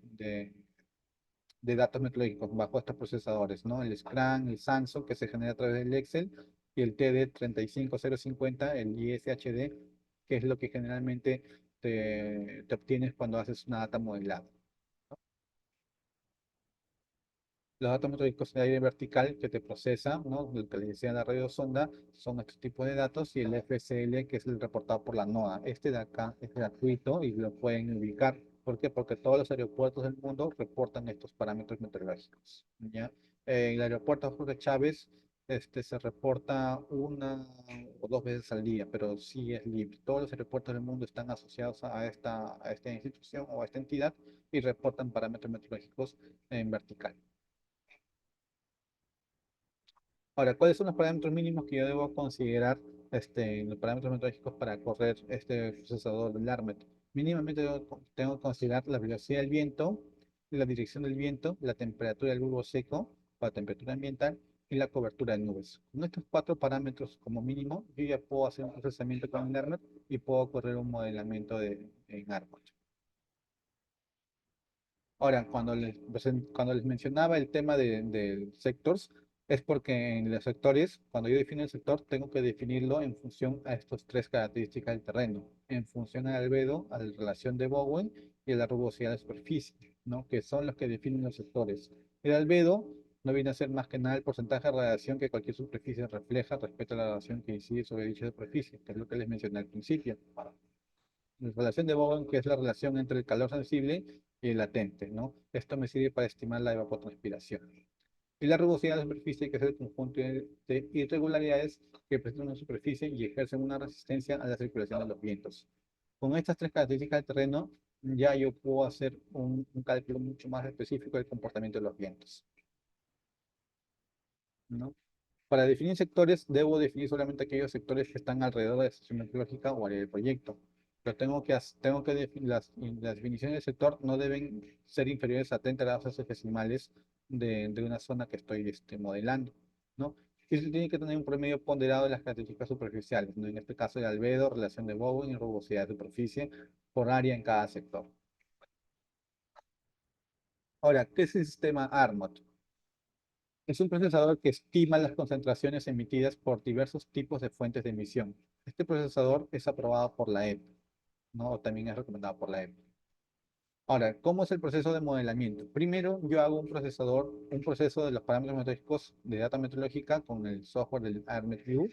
datos meteorológicos bajo estos procesadores, ¿no? El SCRAN, el SANSO, que se genera a través del Excel, y el TD35050, el ISHD, que es lo que generalmente te obtienes cuando haces una data modelada. Los datos meteorológicos de aire vertical que te procesa, ¿no? El que le decía la radiosonda, son estos tipos de datos, y el FSL, que es el reportado por la NOAA. Este de acá es gratuito y lo pueden ubicar. ¿Por qué? Porque todos los aeropuertos del mundo reportan estos parámetros meteorológicos, ¿ya? En el aeropuerto Jorge Chávez se reporta una o dos veces al día, pero sí es libre. Todos los aeropuertos del mundo están asociados a esta institución o a esta entidad y reportan parámetros meteorológicos en vertical. Ahora, ¿cuáles son los parámetros mínimos que yo debo considerar, los parámetros metodológicos para correr este procesador del ARMET? Mínimamente tengo que considerar la velocidad del viento, la dirección del viento, la temperatura del bulbo seco para temperatura ambiental y la cobertura de nubes. Con estos cuatro parámetros como mínimo, yo ya puedo hacer un procesamiento con el ARMET y puedo correr un modelamiento en ARMET. Ahora, cuando les mencionaba el tema de sectors, es porque en los sectores, cuando yo defino el sector, tengo que definirlo en función a estas tres características del terreno, en función al albedo, a la relación de Bowen y a la rugosidad de superficie, ¿no? Que son los que definen los sectores. El albedo no viene a ser más que nada el porcentaje de radiación que cualquier superficie refleja respecto a la radiación que incide sobre dicha superficie, que es lo que les mencioné al principio. La relación de Bowen, que es la relación entre el calor sensible y el latente, ¿no? Esto me sirve para estimar la evapotranspiración. Y la rugosidad de la superficie, que es el conjunto de irregularidades que presentan una superficie y ejercen una resistencia a la circulación de los vientos. Con estas tres características del terreno, ya yo puedo hacer un cálculo mucho más específico del comportamiento de los vientos, ¿no? Para definir sectores, debo definir solamente aquellos sectores que están alrededor de la estación meteorológica o área del proyecto. Pero tengo que definir las definiciones del sector no deben ser inferiores a 30 grados decimales de una zona que estoy modelando, ¿no? Y se tiene que tener un promedio ponderado de las características superficiales, ¿no? En este caso, el albedo, relación de Bowen y rugosidad de superficie por área en cada sector. Ahora, ¿qué es el sistema ARMOT? Es un procesador que estima las concentraciones emitidas por diversos tipos de fuentes de emisión. Este procesador es aprobado por la EPA, ¿no? O también es recomendado por la EPA. Ahora, ¿cómo es el proceso de modelamiento? Primero, yo hago un proceso de los parámetros meteorológicos de data meteorológica con el software del ArmEtView.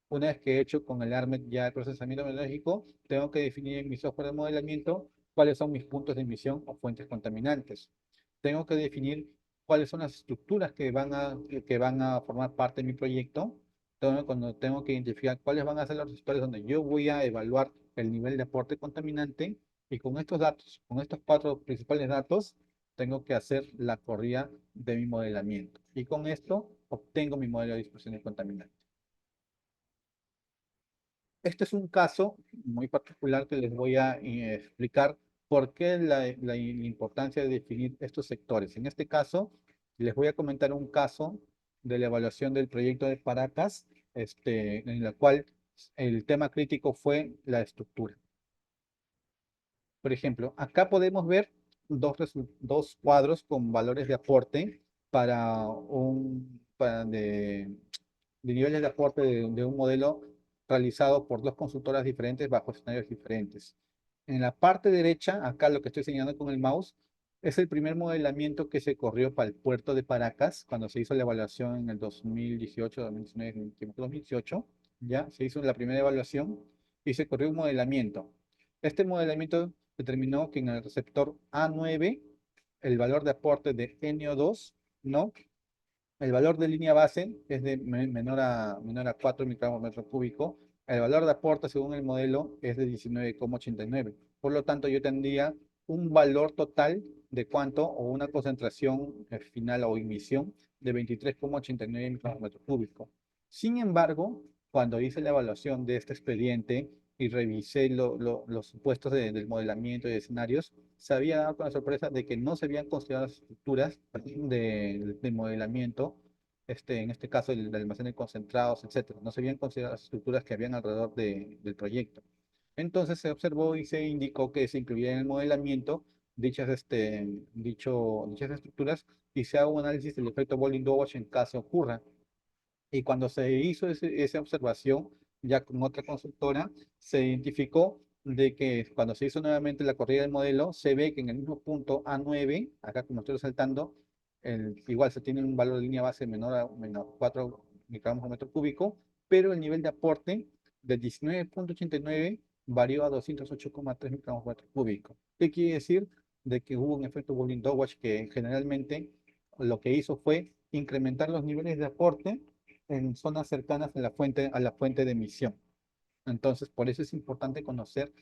Una vez que he hecho con el ARMET ya el procesamiento meteorológico, tengo que definir en mi software de modelamiento cuáles son mis puntos de emisión o fuentes contaminantes. Tengo que definir cuáles son las estructuras que van a formar parte de mi proyecto. Cuando tengo que identificar cuáles van a ser los receptores donde yo voy a evaluar el nivel de aporte contaminante. Y con estos datos, con estos cuatro principales datos, tengo que hacer la corrida de mi modelamiento. Y con esto obtengo mi modelo de dispersión de contaminante. Este es un caso muy particular que les voy a explicar por qué la importancia de definir estos sectores. En este caso, les voy a comentar un caso de la evaluación del proyecto de Paracas, en la cual el tema crítico fue la estructura. Por ejemplo, acá podemos ver dos cuadros con valores de aporte de niveles de aporte de un modelo realizado por dos consultoras diferentes bajo escenarios diferentes. En la parte derecha, acá lo que estoy señalando con el mouse, es el primer modelamiento que se corrió para el puerto de Paracas, cuando se hizo la evaluación en el 2018, 2019, 2018, ya se hizo la primera evaluación y se corrió un modelamiento. Este modelamiento determinó que en el receptor A9, el valor de aporte de NO2, ¿no? El valor de línea base es de menor a 4 microgramos por metro cúbico. El valor de aporte según el modelo es de 19,89. Por lo tanto, yo tendría un valor total de cuánto, o una concentración final o emisión de 23,89 microgramos por metro cúbico. Sin embargo, cuando hice la evaluación de este expediente y revisé los supuestos del modelamiento y de escenarios, se había dado con la sorpresa de que no se habían considerado las estructuras de modelamiento, en este caso el almacén de concentrados, etcétera. No se habían considerado las estructuras que habían alrededor del proyecto. Entonces se observó y se indicó que se incluía en el modelamiento dichas estructuras y se haga un análisis del efecto Bowling-Dawes en caso ocurra. Y cuando se hizo esa observación, ya con otra consultora, se identificó de que cuando se hizo nuevamente la corrida del modelo, se ve que en el mismo punto A9, acá como estoy resaltando, igual se tiene un valor de línea base menor a 4 microgramos por metro cúbico, pero el nivel de aporte de 19,89 varió a 208,3 microgramos por metro cúbico. ¿Qué quiere decir? De que hubo un efecto Bowling-Dawes que generalmente lo que hizo fue incrementar los niveles de aporte en zonas cercanas a la fuente de emisión. Entonces, por eso es importante conocer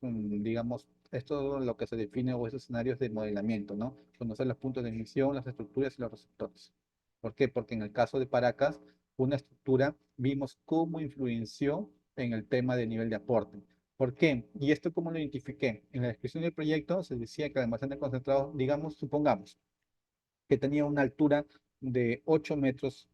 digamos, esto lo que se define o esos escenarios de modelamiento, ¿no? Conocer los puntos de emisión, las estructuras y los receptores. ¿Por qué? Porque en el caso de Paracas, una estructura vimos cómo influenció en el tema de nivel de aporte. ¿Por qué? ¿Y esto cómo lo identifiqué? En la descripción del proyecto se decía que el almacén de concentrados, digamos, supongamos, que tenía una altura de 8 metros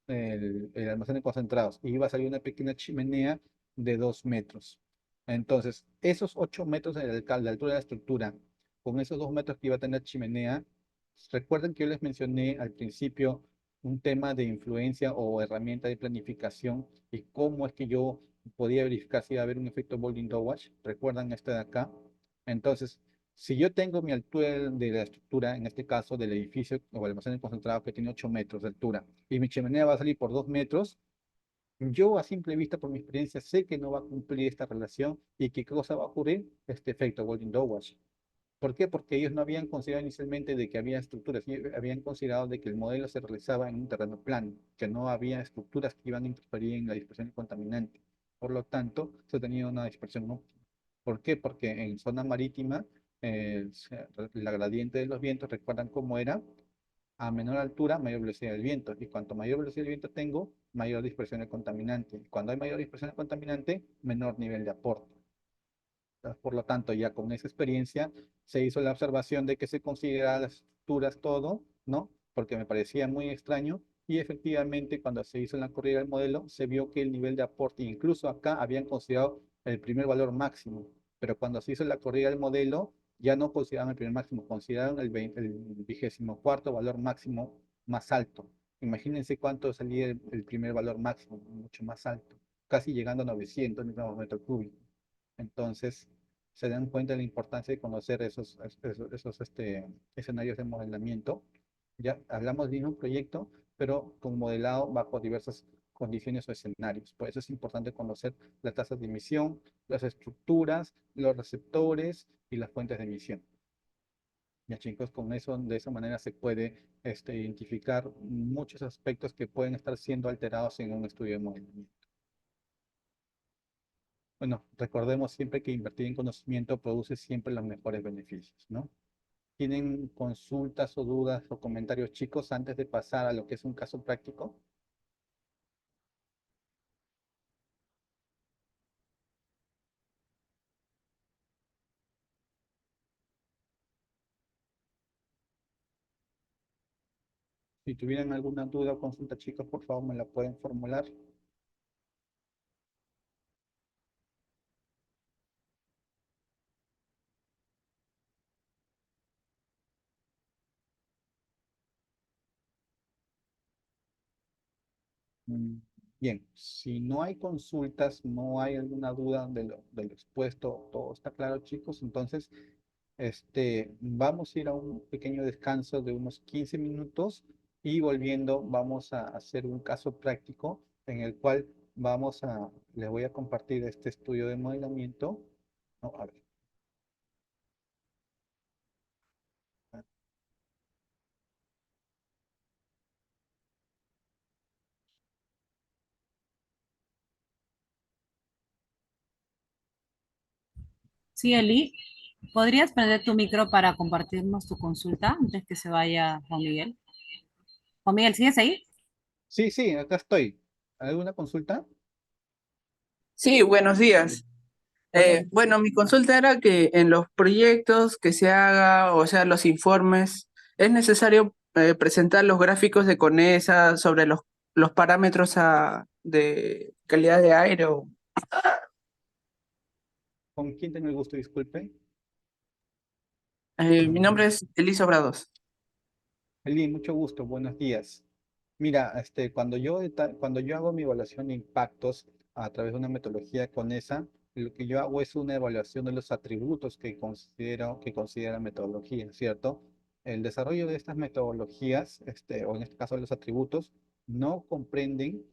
el almacén de concentrados y iba a salir una pequeña chimenea de 2 metros. Entonces, esos 8 metros de altura de la estructura, con esos 2 metros que iba a tener chimenea, recuerden que yo les mencioné al principio un tema de influencia o herramienta de planificación y cómo es que yo podía verificar si iba a haber un efecto Bowling-Dawes. ¿Recuerdan este de acá? Entonces, si yo tengo mi altura de la estructura, en este caso del edificio o el almacén concentrado que tiene 8 metros de altura, y mi chimenea va a salir por 2 metros, yo a simple vista, por mi experiencia, sé que no va a cumplir esta relación y qué cosa va a ocurrir, este efecto Golden-Dawes. ¿Por qué? Porque ellos no habían considerado inicialmente de que había estructuras, y habían considerado de que el modelo se realizaba en un terreno plano, que no había estructuras que iban a interferir en la dispersión contaminante. Por lo tanto, se tenía una dispersión óptima. ¿Por qué? Porque en zona marítima, la gradiente de los vientos, ¿recuerdan cómo era? A menor altura, mayor velocidad del viento. Y cuanto mayor velocidad del viento tengo, mayor dispersión de contaminante. Cuando hay mayor dispersión de contaminante, menor nivel de aporte. Por lo tanto, ya con esa experiencia se hizo la observación de que se considera las estructuras todo, ¿no? Porque me parecía muy extraño y efectivamente cuando se hizo la corrida del modelo se vio que el nivel de aporte, incluso acá habían considerado el primer valor máximo, pero cuando se hizo la corrida del modelo ya no consideraron el primer máximo, consideraron el 24º valor máximo más alto. Imagínense cuánto salía el primer valor máximo, mucho más alto, casi llegando a 900 microgramos por metro cúbico. Entonces, se dan cuenta de la importancia de conocer esos escenarios de modelamiento. Ya hablamos de un proyecto, pero con modelado bajo diversas condiciones o escenarios. Por eso es importante conocer las tasas de emisión, las estructuras, los receptores y las fuentes de emisión. Ya chicos, con eso, de esa manera se puede identificar muchos aspectos que pueden estar siendo alterados en un estudio de modelamiento. Bueno, recordemos siempre que invertir en conocimiento produce siempre los mejores beneficios, ¿no? ¿Tienen consultas o dudas o comentarios, chicos, antes de pasar a lo que es un caso práctico? Si tuvieran alguna duda o consulta, chicos, por favor me la pueden formular. Mm, Bien, si no hay consultas, no hay alguna duda de lo expuesto, todo está claro, chicos, entonces vamos a ir a un pequeño descanso de unos 15 minutos y volviendo vamos a hacer un caso práctico en el cual les voy a compartir este estudio de modelamiento. No, a ver, Sí, Eli, ¿podrías prender tu micro para compartirnos tu consulta antes que se vaya Juan Miguel? Juan Miguel, ¿sigues ahí? Sí, sí, acá estoy. ¿Alguna consulta? Sí, buenos días. Bueno, Bueno, mi consulta era que en los proyectos que se haga, o sea, los informes, es necesario presentar los gráficos de CONESA sobre los parámetros de calidad de aire. ¿con quién tengo el gusto? Disculpe. Mi nombre es Elisa Obrados. Eli, mucho gusto, buenos días. Mira, cuando yo hago mi evaluación de impactos a través de una metodología con esa, lo que yo hago es una evaluación de los atributos que considera la metodología, ¿cierto? El desarrollo de estas metodologías, o en este caso los atributos, no comprenden,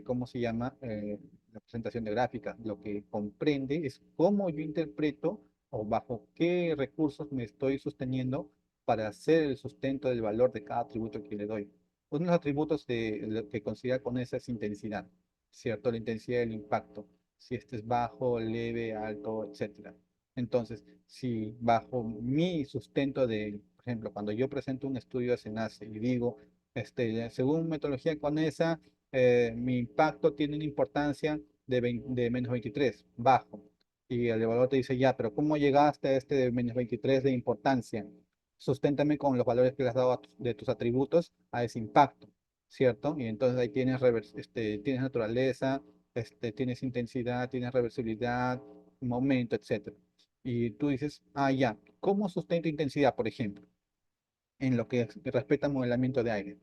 ¿cómo se llama? La presentación de gráficas. Lo que comprende es cómo yo interpreto o bajo qué recursos me estoy sosteniendo para hacer el sustento del valor de cada atributo que le doy. Uno de los atributos de lo que considera con esa es intensidad, ¿cierto? La intensidad del impacto. Si este es bajo, leve, alto, etcétera. Entonces, si bajo mi sustento por ejemplo, cuando yo presento un estudio de SENACE y digo, según metodología con esa, mi impacto tiene una importancia de menos 23, bajo. Y el evaluador te dice, ya, pero ¿cómo llegaste a este de menos 23 de importancia? Susténtame con los valores que le has dado de tus atributos a ese impacto, ¿cierto? Y entonces ahí tienes naturaleza, tienes intensidad, tienes reversibilidad, momento, etcétera. Y tú dices, ah, ya, ¿cómo sustento intensidad, por ejemplo, en lo que respecta al modelamiento de aire?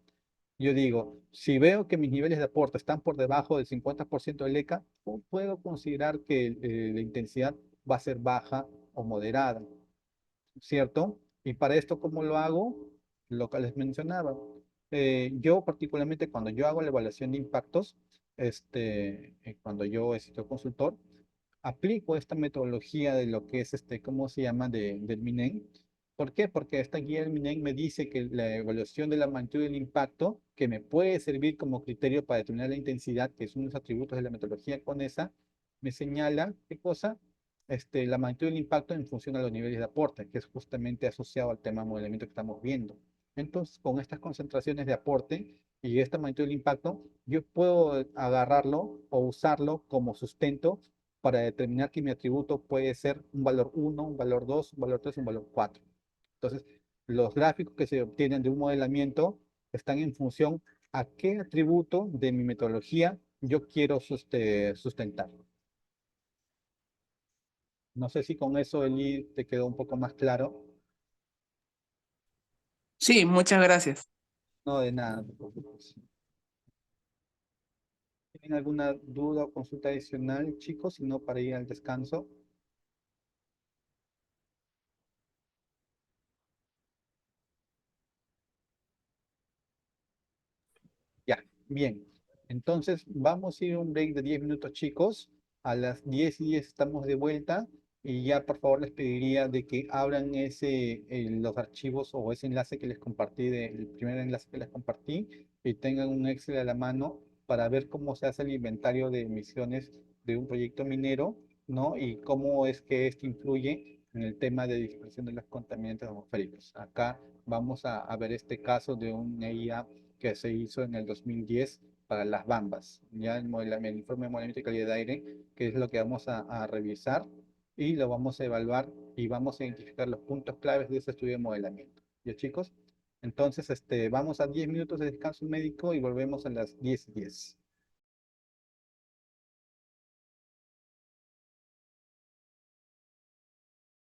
Yo digo, si veo que mis niveles de aporte están por debajo del 50% del ECA, puedo considerar que la intensidad va a ser baja o moderada. ¿Cierto? Y para esto, ¿cómo lo hago? Lo que les mencionaba. Yo particularmente cuando yo hago la evaluación de impactos, cuando yo he sido consultor, aplico esta metodología de lo que es, ¿cómo se llama? Del MINEM. ¿Por qué? Porque esta guía del MINEM me dice que la evaluación de la magnitud del impacto, que me puede servir como criterio para determinar la intensidad, que es uno de los atributos de la metodología con esa, me señala, ¿qué cosa? La magnitud del impacto en función a los niveles de aporte, que es justamente asociado al tema de modelamiento que estamos viendo. Entonces, con estas concentraciones de aporte y esta magnitud del impacto, yo puedo agarrarlo o usarlo como sustento para determinar que mi atributo puede ser un valor 1, un valor 2, un valor 3, un valor 4. Entonces, los gráficos que se obtienen de un modelamiento están en función a qué atributo de mi metodología yo quiero sustentar. No sé si con eso, Eli, te quedó un poco más claro. Sí, muchas gracias. No, de nada, no te preocupes. ¿Tienen alguna duda o consulta adicional, chicos? Si no, para ir al descanso. Ya, bien. Entonces, vamos a ir a un break de 10 minutos, chicos. A las 10:10 estamos de vuelta. Y ya, por favor, les pediría de que abran los archivos o ese enlace que les compartí, el primer enlace que les compartí, y tengan un Excel a la mano para ver cómo se hace el inventario de emisiones de un proyecto minero, ¿no? Y cómo es que esto influye en el tema de dispersión de los contaminantes atmosféricos. Acá vamos a ver este caso de un EIA que se hizo en el 2010 para las bambas, ya el informe de modelamiento de calidad de aire, que es lo que vamos a revisar y lo vamos a evaluar y vamos a identificar los puntos claves de ese estudio de modelamiento. ¿Ya, chicos? Entonces, vamos a 10 minutos de descanso médico y volvemos a las 10:10.